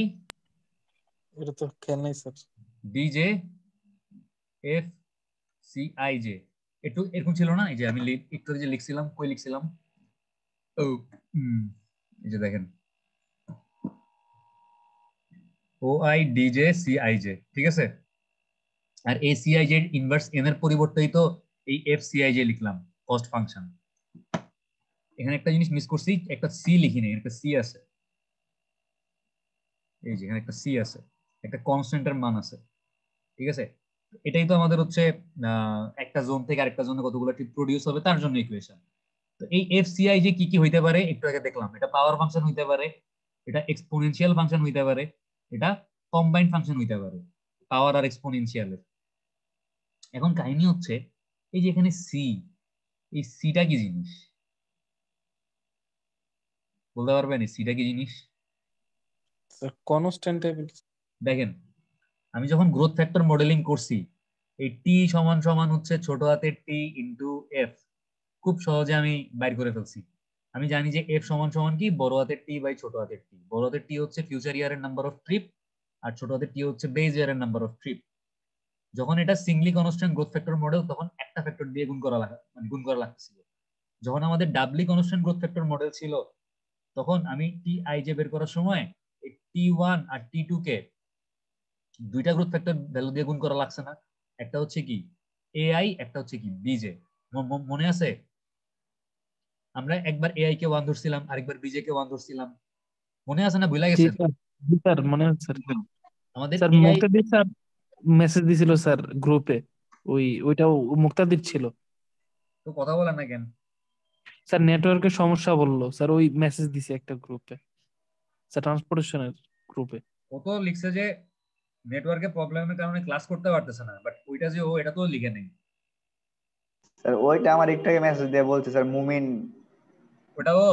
এটা তো খেয়াল নাই sir. D J F C I J, একটু এরকম ছিল না? এই যে আমি একটু যে লিখছিলাম, কই লিখছিলাম? ও এই যে দেখেন O I D J C I J, ঠিক আছে? আর এই C I J inverse N এর পরিবর্তেই তো এই এফ সি আই জে লিখলাম কস্ট ফাংশন। এখানে একটা জিনিস মিস করছি, একটা সি লিখি নেই, একটা সি আছে। এই যে এখানে একটা সি আছে, একটা কনস্ট্যান্টের মান আছে, ঠিক আছে? এটাই তো আমাদের হচ্ছে একটা জোন থেকে আরেকটা জোনে কতগুলো টিপ প্রডিউস হবে তার জন্য ইকুয়েশন। তো এই এফ সি আই জে কি কি হইতে পারে একটু আগে দেখলাম, এটা পাওয়ার ফাংশন হইতে পারে, এটা এক্সপোনেনশিয়াল ফাংশন হইতে পারে, এটা কম্বাইন্ড ফাংশন হইতে পারে, পাওয়ার আর এক্সপোনেনশিয়ালের। এখন কাহিনী হচ্ছে এই যে এখানে সি, এই সিটা কি জিনিস বলতে পারবেন? এই সিটা কি জিনিস? স্যার কনস্ট্যান্ট টাইপের। দেখেন আমি যখন গ্রোথ ফ্যাক্টর মডেলিং করছি, এই টি সমান সমান হচ্ছে ছোট হাতের টি ইন্টু এফ, খুব সহজে আমি বাইর করে ফেলছি। আমি জানি যে এফ সমান সমান কি বড় হাতের টি বাই ছোট হাতের টি। বড় হাতের টি হচ্ছে ফিউচার ইয়ারের নাম্বার অফ ট্রিপ, আর ছোট হাতের টি হচ্ছে বেজ ইয়ারের নাম্বার অফ ট্রিপ। যখন এটা Singoli constant growth factor model তখন একটা ফ্যাক্টর দিয়ে গুণ করা মানে গুণ করা লাগছিল। যখন আমাদের ডাবলি কনস্ট্যান্ট গ্রোথ ফ্যাক্টর মডেল ছিল তখন আমি টি আই জে বের করার সময় টি ওয়ান আর টি টু কে দুইটা গ্রোথ ফ্যাক্টর ভ্যালু দিয়ে গুণ করা লাগছে না? একটা হচ্ছে কি এআই, একটা হচ্ছে কি বিজে। মনে আছে? আমরা একবার এআই কে ওয়ান ধরছিলাম, আরেকবার বিজে কে ওয়ান ধরছিলাম, মনে আছে না? ভুলে জি গেছেন? স্যার, জি স্যার মনে হচ্ছে স্যার। আমাদের স্যার এআই মুক্তাদির স্যার মেসেজ দিছিল স্যার গ্রুপে, ওইটাও মুক্তাদির ছিল। তো কথা বলেন না কেন? স্যার নেটওয়ার্কের সমস্যা বললো স্যার, ওই মেসেজ দিছে একটা গ্রুপে, স্যার ট্রান্সপোর্টেশনের গ্রুপে। ও তো লিখছে যে নেটওয়ার্কের প্রবলেমের কারণে ক্লাস করতে পারতেছে না, বাট ওইটা যে ও এটা তো লিখে নেই। স্যার ওইটা আমার একটু আগে মেসেজ দিয়ে বলছে স্যার মুমিন। ওটা ও?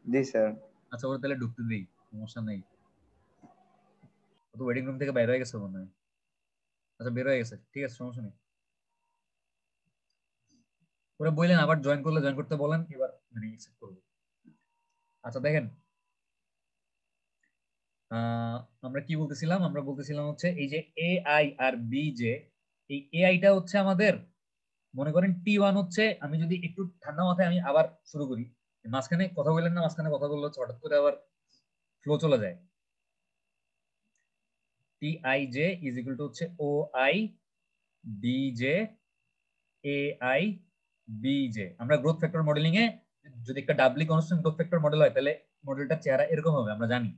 জি স্যার। আচ্ছা ওটা তাহলে ঢুকতে দিই, সমস্যা নেই। ও তো ওয়েটিং রুম থেকে বাইরে হয়ে গেছে মনে হয়। আচ্ছা বের হয়ে গেছে, ঠিক আছে, সমস্যা নেই। ওরা বললেন আবার জয়েন করলে জয়েন করতে বলেন, এবার মানে অ্যাকসেপ্ট করবো। আচ্ছা দেখেন আমরা কি বলতেছিলাম? আমরা বলতেছিলাম হচ্ছে এই যে এ আই আর বি জে, এই এআইটা হচ্ছে আমাদের মনে করেন T1 হচ্ছে, আমি যদি একটু ঠান্ডা মাথায় আমি আবার শুরু করি, মাঝখানে কথা বললেন না, মাঝখানে কথা বললে হঠাৎ করে আবার ফ্লো চলে যায়। TIJ ইজ ইকুয়াল টু হচ্ছে OI DJ AI BJ। আমরা গ্রোথ ফ্যাক্টর মডেলিং এ যদি একটা ডাবলি কনস্ট্যান্ট গ্রোথ ফ্যাক্টর মডেল হয় তাহলে মডেলটার চেহারা এরকম হবে, আমরা জানি।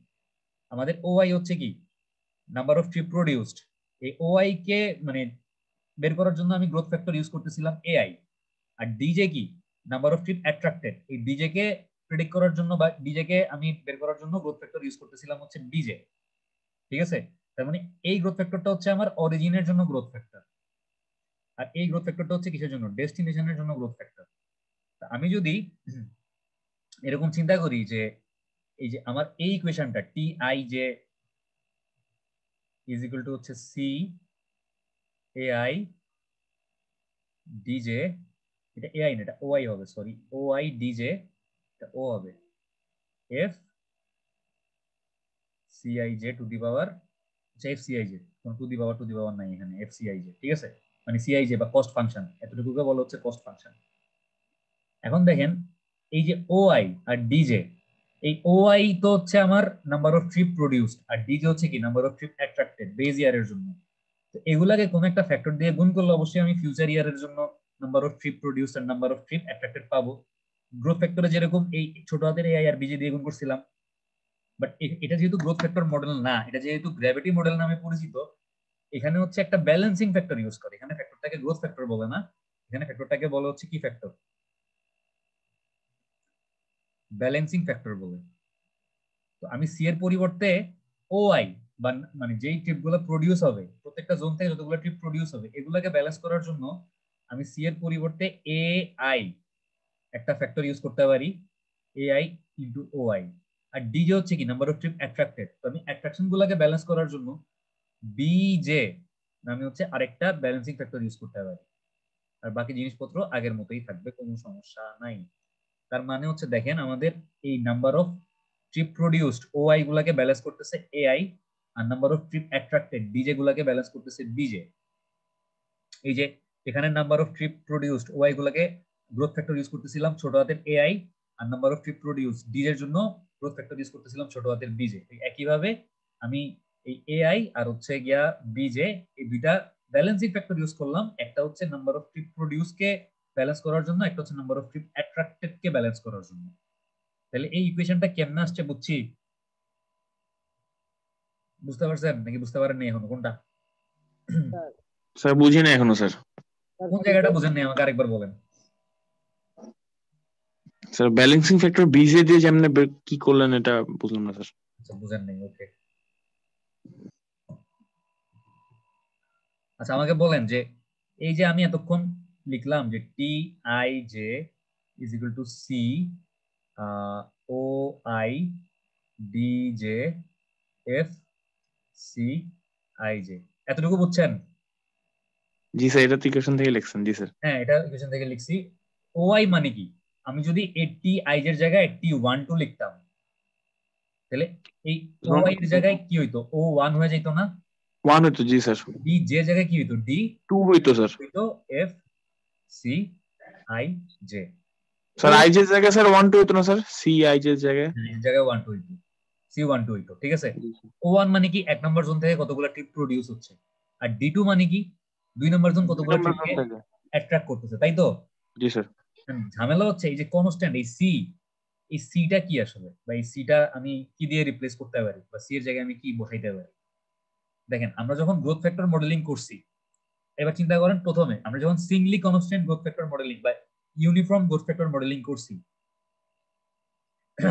আমাদের OI হচ্ছে কি, নাম্বার অফ ট্রি প্রোডিউসড। এই OI কে মানে বের করার জন্য আমি গ্রোথ ফ্যাক্টর ইউজ করতেছিলাম AI। আর ডিজে কি, নাম্বার অফ ট্রিপ অ্যাট্রাক্টেড। এই ডিজে কে প্রেডিক্ট করার জন্য বা ডিজে কে আমি বের করার জন্য গ্রোথ ফ্যাক্টর ইউজ করতেছিলাম হচ্ছে ডিজে। ঠিক আছে, তার মানে এই গ্রোথ ফ্যাক্টরটা হচ্ছে আমার অরিজিনের জন্য গ্রোথ ফ্যাক্টর, আর এই গ্রোথ ফ্যাক্টরটা হচ্ছে কিসের জন্য, ডেস্টিনেশনের জন্য গ্রোথ ফ্যাক্টর। আমি যদি এরকম চিন্তা করি যে এই যে আমার এই ইকুয়েশনটা TIJ ইজ ইকুয়াল টু হচ্ছে CAI DJ, এটা AI না, এটা OI হবে, সরি, OI DJ, এটা O হবে, F CIJ টু দি পাওয়ার, আচ্ছা FCIJ, কোন টু দি পাওয়ার নাই এখানে, FCIJ, ঠিক আছে, মানে CIJ বা কস্ট ফাংশন, এতটুকুকে বলা হচ্ছে কস্ট ফাংশন। এখন দেখেন এই যে OI আর DJ, এই OI তো হচ্ছে আমার নাম্বার অফ ট্রিপ প্রোডিউসড, আর DJ হচ্ছে কি number of trip attracted base ইয়ারের জন্য। তো এগুলাকে কোন একটা ফ্যাক্টর দিয়ে গুণ করলে অবশ্যই আমি ফিউচার ইয়ারের জন্য নাম্বার অফ ট্রিপ প্রোডিউসড আর নাম্বার অফ ট্রিপ অ্যাট্রাক্টেড পাবো। গ্রোথ ফ্যাক্টরে যেরকম এই ছোট হাতের AI আর BJ দিয়ে গুণ করছিলাম, বাট এটা যেহেতু গ্রোথ ফ্যাক্টর মডেল না, এটা যেহেতু গ্র্যাভিটি মডেল নামে পরিচিত, এখানে হচ্ছে একটা ব্যালেন্সিং ফ্যাক্টর ইউজ করে। এখানে ফ্যাক্টরটাকে গ্রোথ ফ্যাক্টর বলে না, এখানে ফ্যাক্টরটাকে বলে হচ্ছে কি ফ্যাক্টর, ব্যালেন্সিং ফ্যাক্টর বলে। তো আমি সি এর পরিবর্তে OI বা মানে যেই ট্রিপগুলো প্রডিউস হবে, প্রত্যেকটা জোন থেকে যতগুলো ট্রিপ প্রডিউস হবে এগুলোকে ব্যালেন্স করার জন্য আমি সি এর পরিবর্তে AI একটা ফ্যাক্টর ইউজ করতে পারি, AI ইনটু OI। আর ডিজে হচ্ছে কি নাম্বার অফ ট্রিপ অ্যাট্রাক্টেড। তো আমি অ্যাট্রাকশন গুলাকে ব্যালেন্স করার জন্য BJ নামে হচ্ছে আরেকটা ব্যালেন্সিং ফ্যাক্টর ইউজ করতে পারি। আর বাকি জিনিসপত্র আগের মতোই থাকবে, কোনো সমস্যা নাই। তার মানে হচ্ছে দেখেন আমাদের এই number of trip produced OI গুলাকে ব্যালেন্স করতেছে AI, আর number of trip attracted DJ গুলাকে ব্যালেন্স করতেছে BJ। এই যে এখানে number of trip produced OI গুলাকে গ্রোথ ফ্যাক্টর ইউজ করতেছিলাম ছোট হাতের AI, আর number of trip produce DJ এর জন্য গ্রোথ ফ্যাক্টর ইউজ করতেছিলাম ছোট হাতের BJ। একইভাবে আমি এই AI আর হচ্ছে গিয়া BJ এই দুইটা ব্যালেন্সিং ফ্যাক্টর ইউজ করলাম, একটা হচ্ছে number of trip produce K balance করার জন্য, একটা হচ্ছে number of trip attracted K balance করার জন্য। তাহলে এই ইকুয়েশনটা কেমনে আসছে বুঝছি, বুঝতে পারছেন নাকি বুঝতে পারেননি এখনো কোনটা? স্যার বুঝি না এখনো স্যার। কোন জায়গাটা বুঝেন নাই আমাকে আরেকবার বলেন। স্যার ব্যালেন্সিং ফ্যাক্টর বিজে দিয়ে যেমন কি করলেন এটা বুঝলাম না স্যার। আচ্ছা বুঝেন নাই, ওকে। আচ্ছা আমাকে বলেন যে এই যে আমি এতক্ষণ লিখলাম যে TIJ is equal two COI DJ FCIJ, এতটুকু বুঝছেন? জি স্যার, এটা তো ইকুয়েশন থেকে লিখছেন। জি স্যার। হ্যাঁ এটা ইকুয়েশন থেকে লিখছি। OI মানে কি, আমি যদি এই TIJ এর জায়গায় T12 লিখতাম তাহলে এই OI এর জায়গায় কি হইতো, O1 হয়ে যেত না? 1 হইতো। জি স্যার। DJ জায়গায় কি হইতো, D2 হইতো স্যার। হইতো FCIJ। স্যার আইজ এর জায়গায় স্যার 1 2 হইতো না স্যার? সি আইজ এর জায়গায় জায়গায় 1 2 হইতো, C12 হইতো, ঠিক আছে। O1 মানে কি এক নম্বর জোন থেকে কতগুলো ট্রিপ প্রডিউস হচ্ছে, আর D2 মানে কি 2 নম্বর জোন কতগুলো ট্রিপকে অ্যাট্রাক্ট করতেছে, তাই তো? জি স্যার। ঝামেলা হচ্ছে এই যে কনস্ট্যান্ট এই সি, এই সিটা কি আসলে, বা এই সিটা আমি কি দিয়ে রিপ্লেস করতে পারি, বা সি এর জায়গায় আমি কি বসাইতে পারি? দেখেন আমরা যখন গ্রোথ ফ্যাক্টর মডেলিং করছি, এবার চিন্তা করেন প্রথমে আমরা যখন Singoli constant growth factor modelling বা ইউনিফর্ম গ্রোথ ফ্যাক্টর মডেলিং করছি,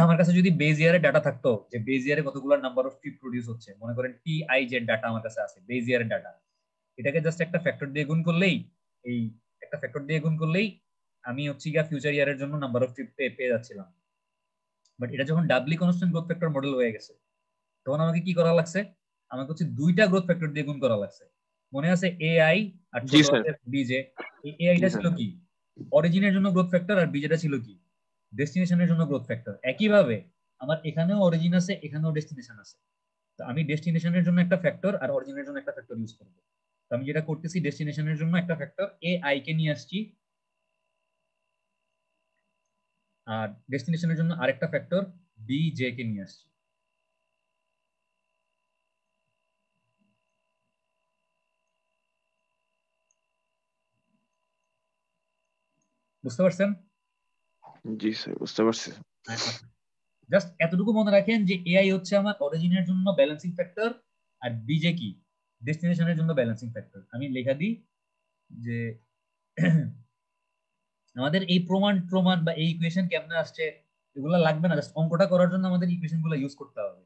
আমার কাছে যদি বেজ ইয়ারের ডাটা থাকতো যে বেজ ইয়ারে কতগুলো নাম্বার অফ ট্রিপ প্রডিউস হচ্ছে, মনে করেন TIJ এর ডাটা আমার কাছে আছে, বেজ ইয়ারের ডাটা, এটাকে জাস্ট একটা ফ্যাক্টর দিয়ে গুণ করলেই, এই একটা ফ্যাক্টর দিয়ে গুণ করলেই আমি হচ্ছে গিয়া ফিউচার ইয়ারের জন্য নাম্বার অফ ট্রিপ পেয়ে যাচ্ছিলাম। বাট এটা যখন ডাবলি কনস্ট্যান্ট গ্রোথ ফ্যাক্টর মডেল হয়ে গেছে তখন আমাকে কি করা লাগছে, আমাকে হচ্ছে দুইটা গ্রোথ ফ্যাক্টর দিয়ে গুণ করা লাগছে। মনে আছে AI আর ছোট হাতের BJ, এই AIটা ছিল কি অরিজিনের জন্য গ্রোথ ফ্যাক্টর, আর BJটা ছিল কি ডেস্টিনেশনের জন্য গ্রোথ ফ্যাক্টর। একইভাবে আমার এখানেও অরিজিন আছে, এখানেও ডেস্টিনেশন আছে, তো আমি ডেস্টিনেশনের জন্য একটা ফ্যাক্টর আর অরিজিনের জন্য একটা ফ্যাক্টর ইউজ করব। আমি যেটা করতেছি ডেস্টিনেশনের জন্য একটা ফ্যাক্টর এ আই কে নিয়ে আসছি, আর ডেস্টিনেশনের জন্য আরেকটা ফ্যাক্টর বি জে কে নিয়ে আসছি। বুঝতে পারছেন? জি স্যার, বুঝতে পারছি। জাস্ট এতটুকু মনে রাখেন যে এআই হচ্ছে আমার অরিজিনের জন্য ব্যালেন্সিং ফ্যাক্টর, আর বিজে কি ডেস্টিনেশনের জন্য ব্যালেন্সিং ফ্যাক্টর। আমি লেখা দিই যে আমাদের এই প্রমাণ প্রমাণ বা এই ইকুয়েশন কেমনে আসছে এগুলো লাগবে না, জাস্ট অঙ্কটা করার জন্য আমাদের ইকুয়েশন গুলো ইউজ করতে হবে।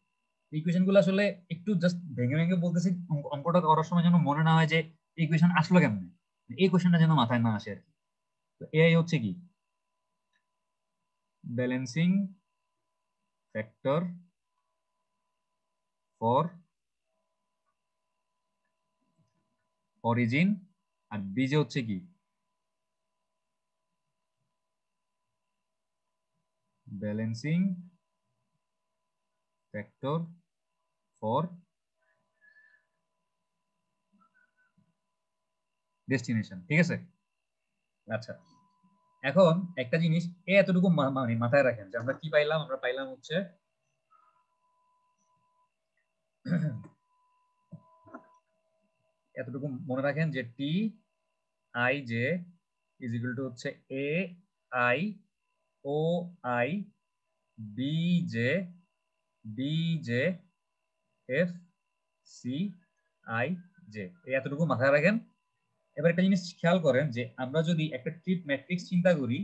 ইকুয়েশন গুলো আসলে একটু জাস্ট ভেঙে ভেঙে বলতেছি, অঙ্কটা করার সময় যেন মনে না হয় যে ইকুয়েশন আসলো কেমনে, এই কোয়েশনটা যেন মাথায় না আসে আর কি। তো এআই হচ্ছে কি ব্যালেন্সিং ফ্যাক্টর ফর অরিজিন, আর বিজে হচ্ছে কি ব্যালেন্সিং ফ্যাক্টর ফর ডেস্টিনেশন। ঠিক আছে? আচ্ছা, এখন একটা জিনিস এতটুকু মানে মাথায় রাখেন যে আমরা কি পাইলাম, আমরা পাইলাম হচ্ছে এতটুকু মনে রাখেন যে T I J is equal to হচ্ছে A I O I B J B J F C I J, এতটুকু মাথায় রাখেন। এবার একটা জিনিস খেয়াল করেন যে আমরা যদি একটা ট্রিপ ম্যাট্রিক্স চিন্তা করি,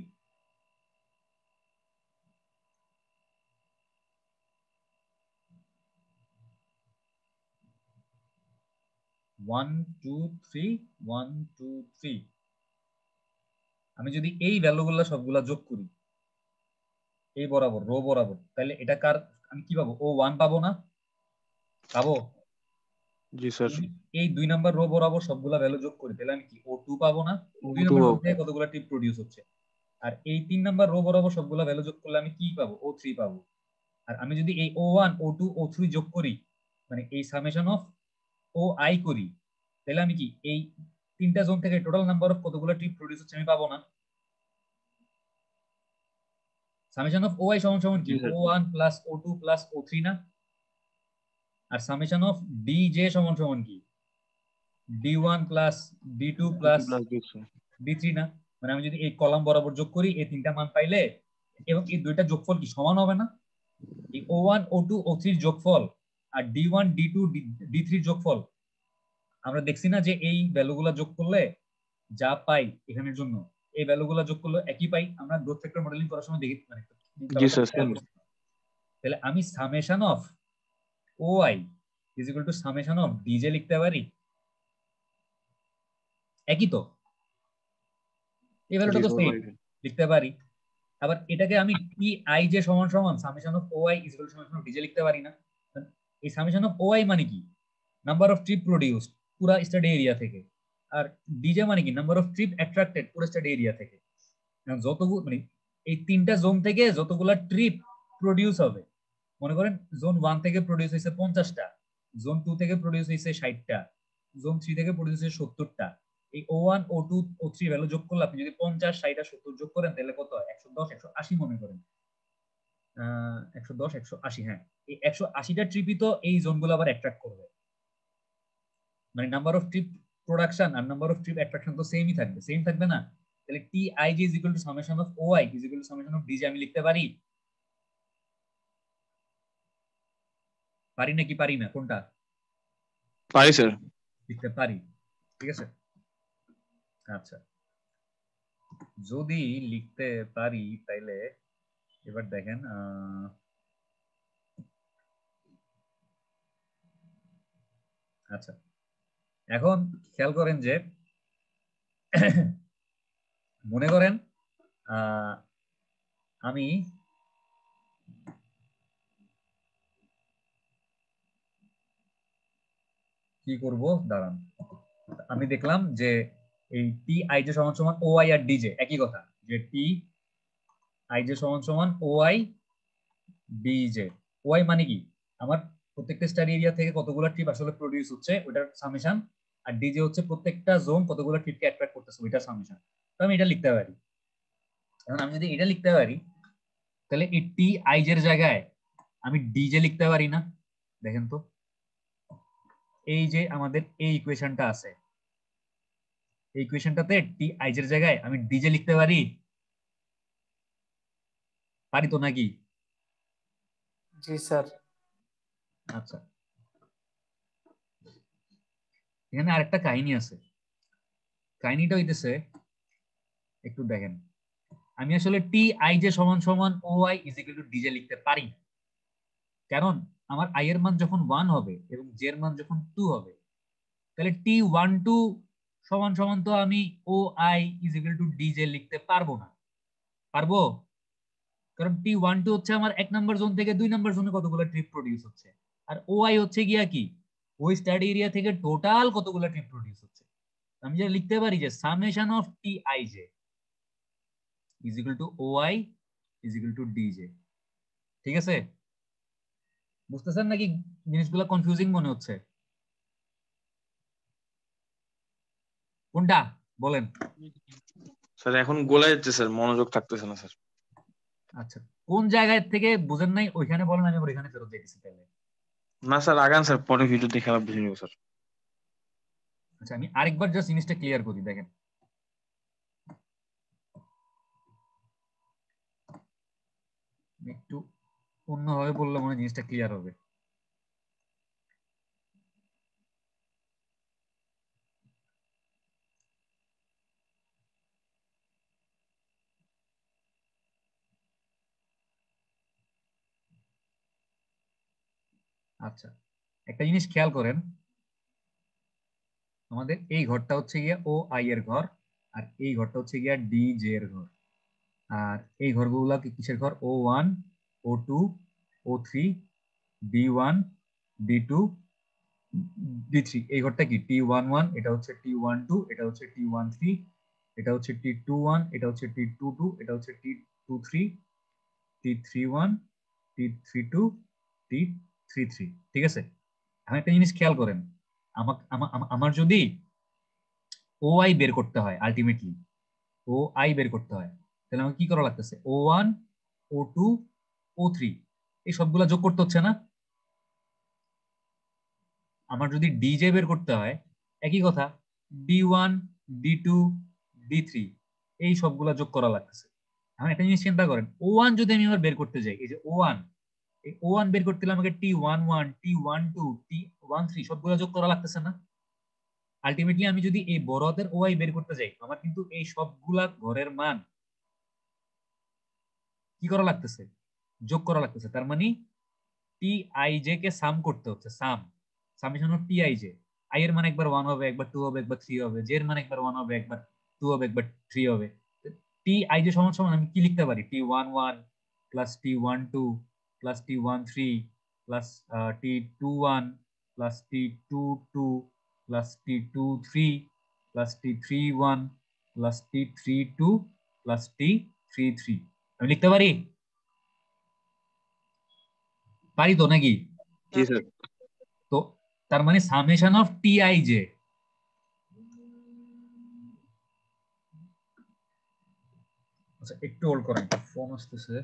one two three, one two three, আমি যদি এই ভ্যালুগুলো সবগুলা যোগ করি এই বরাবর রো বরাবর, তাহলে এটা কার আমি কি পাবো? ও ওয়ান পাবো না? পাবো। জি স্যার। এই 2 নাম্বার রো বরাবর সবগুলা ভ্যালু যোগ করি তাহলে আমি কি ও টু পাবো না? 2 টু নাম্বার রো থেকে কতগুলা ট্রিপ প্রডিউস হচ্ছে। আর এই 3 নাম্বার রো বরাবর সবগুলা ভ্যালু যোগ করলে আমি কি পাবো? ও থ্রি পাবো। আর আমি যদি এই ও ওয়ান ও টু ও থ্রি যোগ করি, মানে এই সামেশন অফ ও আই করি, তাহলে আমি কি এই 3টা জোন থেকে টোটাল নাম্বার অফ কতগুলো ট্রিপ প্রডিউস হচ্ছে আমি পাবো না? সামেশন অফ ও আই সমান সমান কি? জি sir. O one plus O two plus O three না? আর সামেশন অফ ডি জে সমান সমান কি? D one plus D two plus D three না? মানে আমি যদি এই কলাম বরাবর যোগ করি এই 3টা মান পাইলে, এবং এই দুইটা যোগফল কি সমান হবে না? এই ও ওয়ান ও টু ও থ্রির যোগফল আর D one D two D থ্রির যোগফল, আমরা দেখছি না যে এই ভ্যালুগুলা যোগ করলে যা পাই এখানের জন্য এই ভ্যালুগুলা যোগ করলে একই পাই। আমরা গ্রোথ ফ্যাক্টর মডেলিং করার সময় দেখি মানে জি স্যার। তাহলে আমি summation of O I is equal to summation of DJ লিখতে পারি, একই তো, এই ভ্যালুটা তো সেম লিখতে পারি। আবার এটাকে আমি টি আই জে সমান সমান summation of O I is equal to summation of DJ লিখতে পারি না? এই সামেশন অফ ও আই মানে কি? নাম্বার অফ ট্রিপ প্রডিউসড পুরা স্টাডি এরিয়া থেকে, আর ডিজে মানে কি? নাম্বার অফ ট্রিপ অ্যাট্রাক্টেড পুরো স্টাডি এরিয়া থেকে। যতগুলো মানে এই 3টা জোন থেকে যতগুলা ট্রিপ প্রডিউস হবে, মনে করেন জোন 1 থেকে প্রডিউস হয়েছে 50টা, জোন 2 থেকে প্রডিউস হয়েছে 60টা, জোন 3 থেকে প্রডিউস হয়েছে 70টা। এই ও ওয়ান ও টু ও থ্রি ভ্যালু যোগ করলে আপনি যদি 50 60 আর 70 যোগ করেন তাহলে কত হয়? 110 180 মনে করেন। 110 180, হ্যাঁ, এই 180টা ট্রিপই তো এই জোনগুলো আবার অ্যাট্রাক্ট করবে। মানে নাম্বার অফ ট্রিপ প্রোডাকশন আর নাম্বার অফ ট্রিপ অ্যাট্রাকশন তো সেমই থাকবে, সেম থাকবে না? তাহলে T I G is equal to summation of O I is equal to summation of DJ আমি লিখতে পারি? পারি নাকি পারি না? কোনটা? পারি স্যার। লিখতে পারি। ঠিক আছে, আচ্ছা, যদি লিখতে পারি তাইলে এবার দেখেন আচ্ছা, এখন খেয়াল করেন যে মনে করেন আমি কি করব, দাঁড়ান, আমি দেখলাম যে এই টি আই জে সমান সমান ও আই আর ডিজে একই কথা, যে টি আই জে সমান সমান O I DJ. O I মানে কি? আমার প্রত্যেকটা স্টাডি এরিয়া থেকে কতগুলো ট্রিপ আসলে প্রডিউস হচ্ছে ওটার সামেশন, আর ডিজে হচ্ছে প্রত্যেকটা জোন কতগুলো ট্রিপকে অ্যাট্রাক্ট করতেছে ওইটা সামেশন। তো আমি এটা লিখতে পারি। এখন আমি যদি এটা লিখতে পারি তাহলে এই টি আইজ এর জায়গায় আমি ডিজে লিখতে পারি না? দেখেন তো, এই যে আমাদের এই ইকুয়েশনটা আছে, এই ইকুয়েশনটাতে টি আইজ এর জায়গায় আমি ডিজে লিখতে পারি? পারি তো নাকি? জি স্যার। আচ্ছা, এখানে আরেকটা কাহিনী আছে। কাহিনীটা হইতেছে, একটু দেখেন, আমি আসলে টি আই যে সমান সমান O I is equal to DJ লিখতে পারি না। কারণ আমার আই এর মান যখন 1 হবে এবং জে এর মান যখন 2 হবে, তাহলে টি 1 2 সমান সমান তো আমি O I is equal to DJ লিখতে পারবো না। পারবো? কারণ T12 হচ্ছে আমার 1 নম্বর জোন থেকে 2 নম্বর জোনে কতগুলো ট্রিপ প্রডিউস হচ্ছে, আর ওআই হচ্ছে গিয়া কি ওই স্টাডি এরিয়া থেকে টোটাল কতগুলো ট্রিপ প্রডিউস হচ্ছে। আমি যে লিখতে পারি যে summation of T I J is equal two OI is equal to DJ. ঠিক আছে? বুঝতেছেন নাকি জিনিসগুলো কনফিউজিং মনে হচ্ছে? কোনটা বলেন? স্যার এখন গোলা যাচ্ছে স্যার, মনোযোগ থাকতেছে না স্যার। আচ্ছা, কোন জায়গায় থেকে বুঝেন নাই ওইখানে বলেন, আমি আবার ওইখানে ফেরত যেতেছি তাহলে। না স্যার আগান স্যার, পরে ভিডিও দেখে আবার বুঝে নিব স্যার। আচ্ছা, আমি আরেকবার জাস্ট জিনিসটা ক্লিয়ার করি। দেখেন, একটু অন্যভাবে বললে মনে হয় জিনিসটা ক্লিয়ার হবে। আচ্ছা, একটা জিনিস খেয়াল করেন, আমাদের এই ঘরটা হচ্ছে গিয়া ও আই এর ঘর, আর এই ঘরটা হচ্ছে গিয়া ডি জে এর ঘর। আর এই ঘরগুলো কিসের ঘর? O1 O2 O3 D1 D2 D3। এই ঘরটা কি T11, এটা হচ্ছে T12, এটা হচ্ছে T13, এটা হচ্ছে T21, এটা হচ্ছে T22, এটা হচ্ছে T23, T31, T32, T33। ঠিক আছে? আমি একটা জিনিস খেয়াল করেন, আমার যদি ও আই বের করতে হয়, আলটিমেটলি ও আই বের করতে হয়, তাহলে আমাকে কি করা লাগতেছে? O1 O2 O3 এই সবগুলা যোগ করতে হচ্ছে না? আমার যদি ডিজে বের করতে হয়, একই কথা, D1 D2 D3 এই সবগুলা যোগ করা লাগতেছে। এখন একটা জিনিস চিন্তা করেন, O1 যদি আমি আবার বের করতে যাই, এই যে O1, এই O1 বের করতে হলে আমাকে T11 T12 T13 সবগুলা যোগ করা লাগতেছে না? আলটিমেটলি আমি যদি এই বড় হাতের ওয়াই বের করতে যাই, আমার কিন্তু এই সবগুলা ঘরের মান কি করা লাগতেছে? যোগ করা লাগতেছে। তার মানে টি আই জে কে সাম করতে হচ্ছে, summation of T I J. I এর মান একবার 1 হবে, একবার 2 হবে, একবার 3 হবে, জে এর মান একবার 1 হবে, একবার 2 হবে, একবার 3 হবে। টি আই জে সমান সমান আমি কি লিখতে পারি? T11 plus T12 plus T13 plus T21 plus T22 plus T23 plus T31 plus T32 plus T33। আমি লিখতে পারি? পারি তো নাকি? জি স্যার। তো তার মানে summation of T I J, আচ্ছা একটু হোল্ড করেন, ফোন আসতেছে।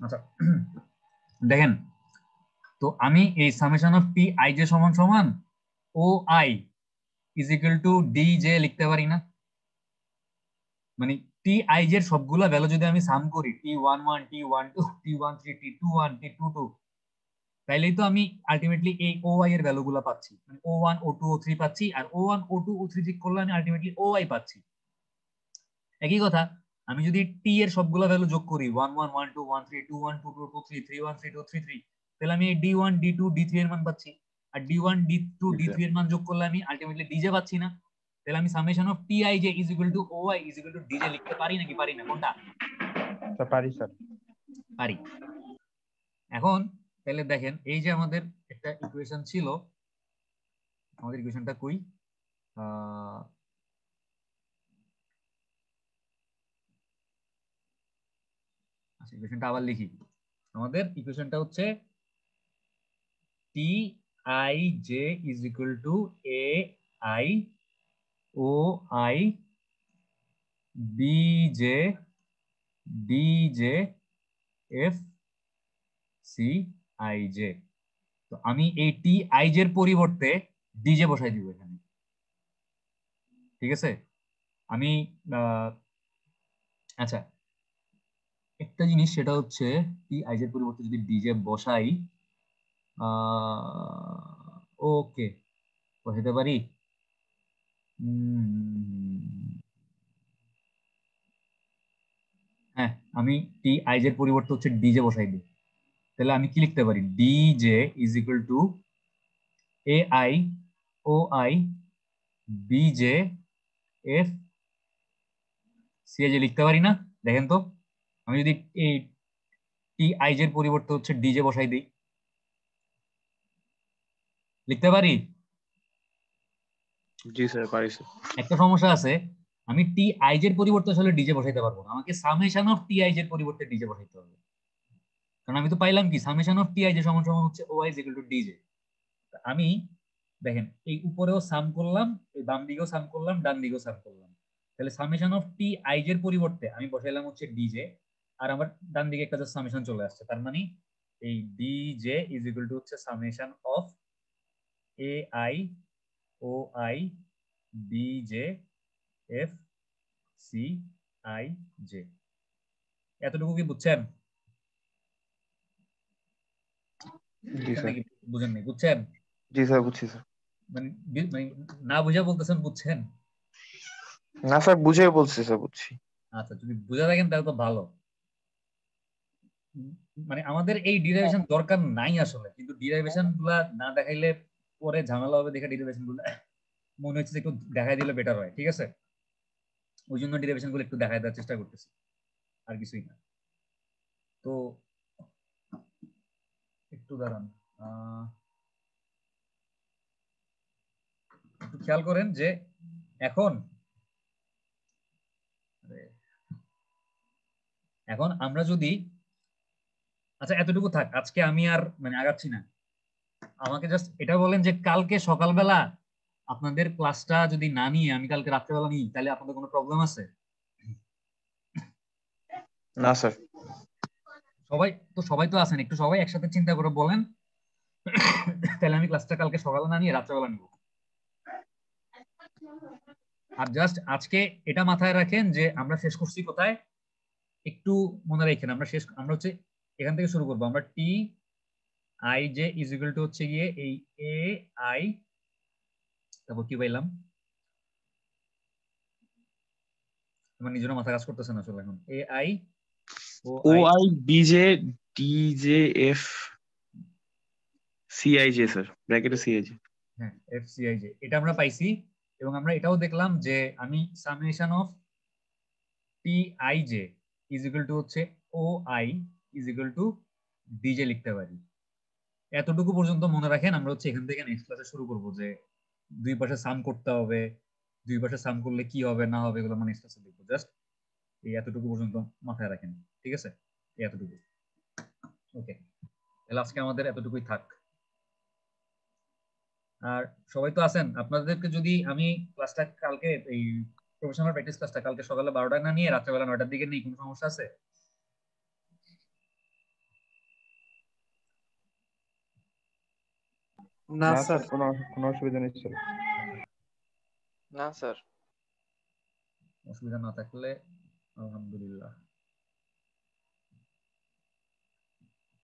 আচ্ছা দেখেন, তো আমি এই summation of T I J সমান সমান O I is equal to D J লিখতে পারি না? মানে টি আই জে এর সবগুলা ভ্যালু যদি আমি সাম করি, T11 T12 T13 T21 T22, তাইলেই তো আমি আলটিমেটলি এই ও আই এর ভ্যালুগুলো পাচ্ছি, মানে O1 O2 O3 পাচ্ছি, আর O1 O2 O3 চেক করলে আমি আলটিমেটলি ও আই পাচ্ছি। একই কথা আমি যদি টি এর সবগুলো ভ্যালু যোগ করি 11 12 13 21 22 23 31 32 33, তাহলে আমি D1 D2 D3 এর মান পাচ্ছি, আর D1 D2 D3 এর মান যোগ করলে আমি আলটিমেটলি ডিজে পাচ্ছি না? তাহলে আমি summation of T I J is equal to O I is equal to DJ লিখতে পারি নাকি পারি না? কোনটা পারি স্যার। পারি। এখন তাহলে দেখেন এই যে আমাদের একটা ইকুয়েশন ছিল, আমাদের ইকুয়েশনটা কই, আচ্ছা ইকুয়েশনটা আবার লিখি। আমাদের ইকুয়েশনটা হচ্ছে T I J is equal to A I O I B J D J F C I J. তো আমি এই টি আই জে এর পরিবর্তে ডিজে বসাই দিব এখানে, ঠিক আছে? আমি আচ্ছা একটা জিনিস, সেটা হচ্ছে টি আই জে এর পরিবর্তে যদি ডিজে বসাই, ওকে বসাতে পারি। হ্যাঁ, আমি টি আই জে এর পরিবর্তে হচ্ছে ডিজে বসাই দিই। তাহলে আমি কি লিখতে পারি? DJ is equal to A I O I B J F C I J লিখতে পারি না? দেখেন তো, আমি যদি এই টি আই জে এর পরিবর্তে হচ্ছে ডিজে বসাই দিই, লিখতে পারি? জি স্যার পারি স্যার। একটা সমস্যা আছে, আমি টি আই জে এর পরিবর্তে আসলে ডিজে বসাইতে পারবো না, আমাকে summation of T I J এর পরিবর্তে ডিজে বসাইতে হবে। কারণ আমি তো পাইলাম কি summation of T I J সমান সমান হচ্ছে O I is equal to DJ. আমি দেখেন এই উপরেও সাম করলাম, এই বাম দিকেও সাম করলাম, ডান দিকেও সাম করলাম, তাহলে summation of T I J এর পরিবর্তে আমি বসাইলাম হচ্ছে ডিজে, আর আমার ডান দিকে একটা সামেশন চলে আসছে, তার মানে এই ডিজে ইজ ইকুয়াল টু হচ্ছে summation of A I O I B J F C I J. এতটুকু কি বুঝছেন? জি স্যার। নাকি বুঝেন নাই? বুঝছেন? জি স্যার বুঝছি স্যার। মানে মানে না বুঝা বলতেছেন বুঝছেন? না স্যার বুঝে বলছি স্যার, বুঝছি। আচ্ছা যদি বুঝা থাকেন তাহলে তো ভালো। মানে আমাদের এই ডিরাইভেশন দরকার নাই আসলে, কিন্তু ডিরাইভেশন গুলা না দেখাইলে পরে ঝামেলা হবে, দেখে ডিরাইভেশন গুলো মনে হচ্ছে যে একটু দেখাই দিলে বেটার হয়, ঠিক আছে? ওই জন্য ডিরাইভেশন গুলো একটু দেখাই দেওয়ার চেষ্টা করতেছি, আর কিছুই না। তো একটু দাঁড়ান, একটু খেয়াল করেন যে এখন এখন আমরা যদি, আচ্ছা এতটুকু থাক, আজকে আমি আর মানে আগাচ্ছি না। আমাকে জাস্ট এটা বলেন যে কালকে সকালবেলা আপনাদের ক্লাসটা যদি না নিয়ে আমি কালকে রাত্রেবেলা নিই, তাহলে আপনাদের কোনো প্রবলেম আছে? না স্যার। সবাই তো আছেন, একটু সবাই একসাথে চিন্তা করে বলেন তাহলে আমি ক্লাসটা কালকে সকালে না নিয়ে রাত্রেবেলা নিব। আর জাস্ট আজকে এটা মাথায় রাখেন যে আমরা শেষ করছি কোথায়, একটু মনে রাখেন আমরা হচ্ছে এখান থেকে শুরু করবো। আমরা টি I J is equal to হচ্ছে গিয়ে এই এ আই, তারপর কি পাইলাম, আমার নিজেরও মাথা কাজ করতেছে না আসলে এখন। A I O I B J D J F C I J sir, ব্র্যাকেটে সি আই জে। হ্যাঁ এফ সি আই জে এটা আমরা পাইছি, এবং আমরা এটাও দেখলাম যে আমি summation of T I J is equal to হচ্ছে O I is equal to DJ লিখতে পারি। এতটুকু পর্যন্ত মনে রাখেন, আমরা হচ্ছে এখান থেকে নেক্সট ক্লাসে শুরু করব যে দুই পাশে সাম করতে হবে, দুই পাশে সাম করলে কি হবে না হবে এগুলো আমরা নেক্সট ক্লাসে দেখবো। জাস্ট এই এতটুকু পর্যন্ত মাথায় রাখেন, ঠিক আছে? এই এতটুকু, ওকে? তাহলে আজকে আমাদের এতটুকুই থাক। আর সবাই তো আছেন, আপনাদেরকে যদি আমি ক্লাসটা কালকে এই প্রফেশনাল প্র্যাকটিস ক্লাসটা কালকে সকালে 12টায় না নিয়ে রাত্রেবেলা 9টার দিকে নিই, কোনো সমস্যা আছে? না না স্যার স্যার, কোনো অসুবিধা নেই স্যার। না স্যার। অসুবিধা না থাকলে আলহামদুলিল্লাহ।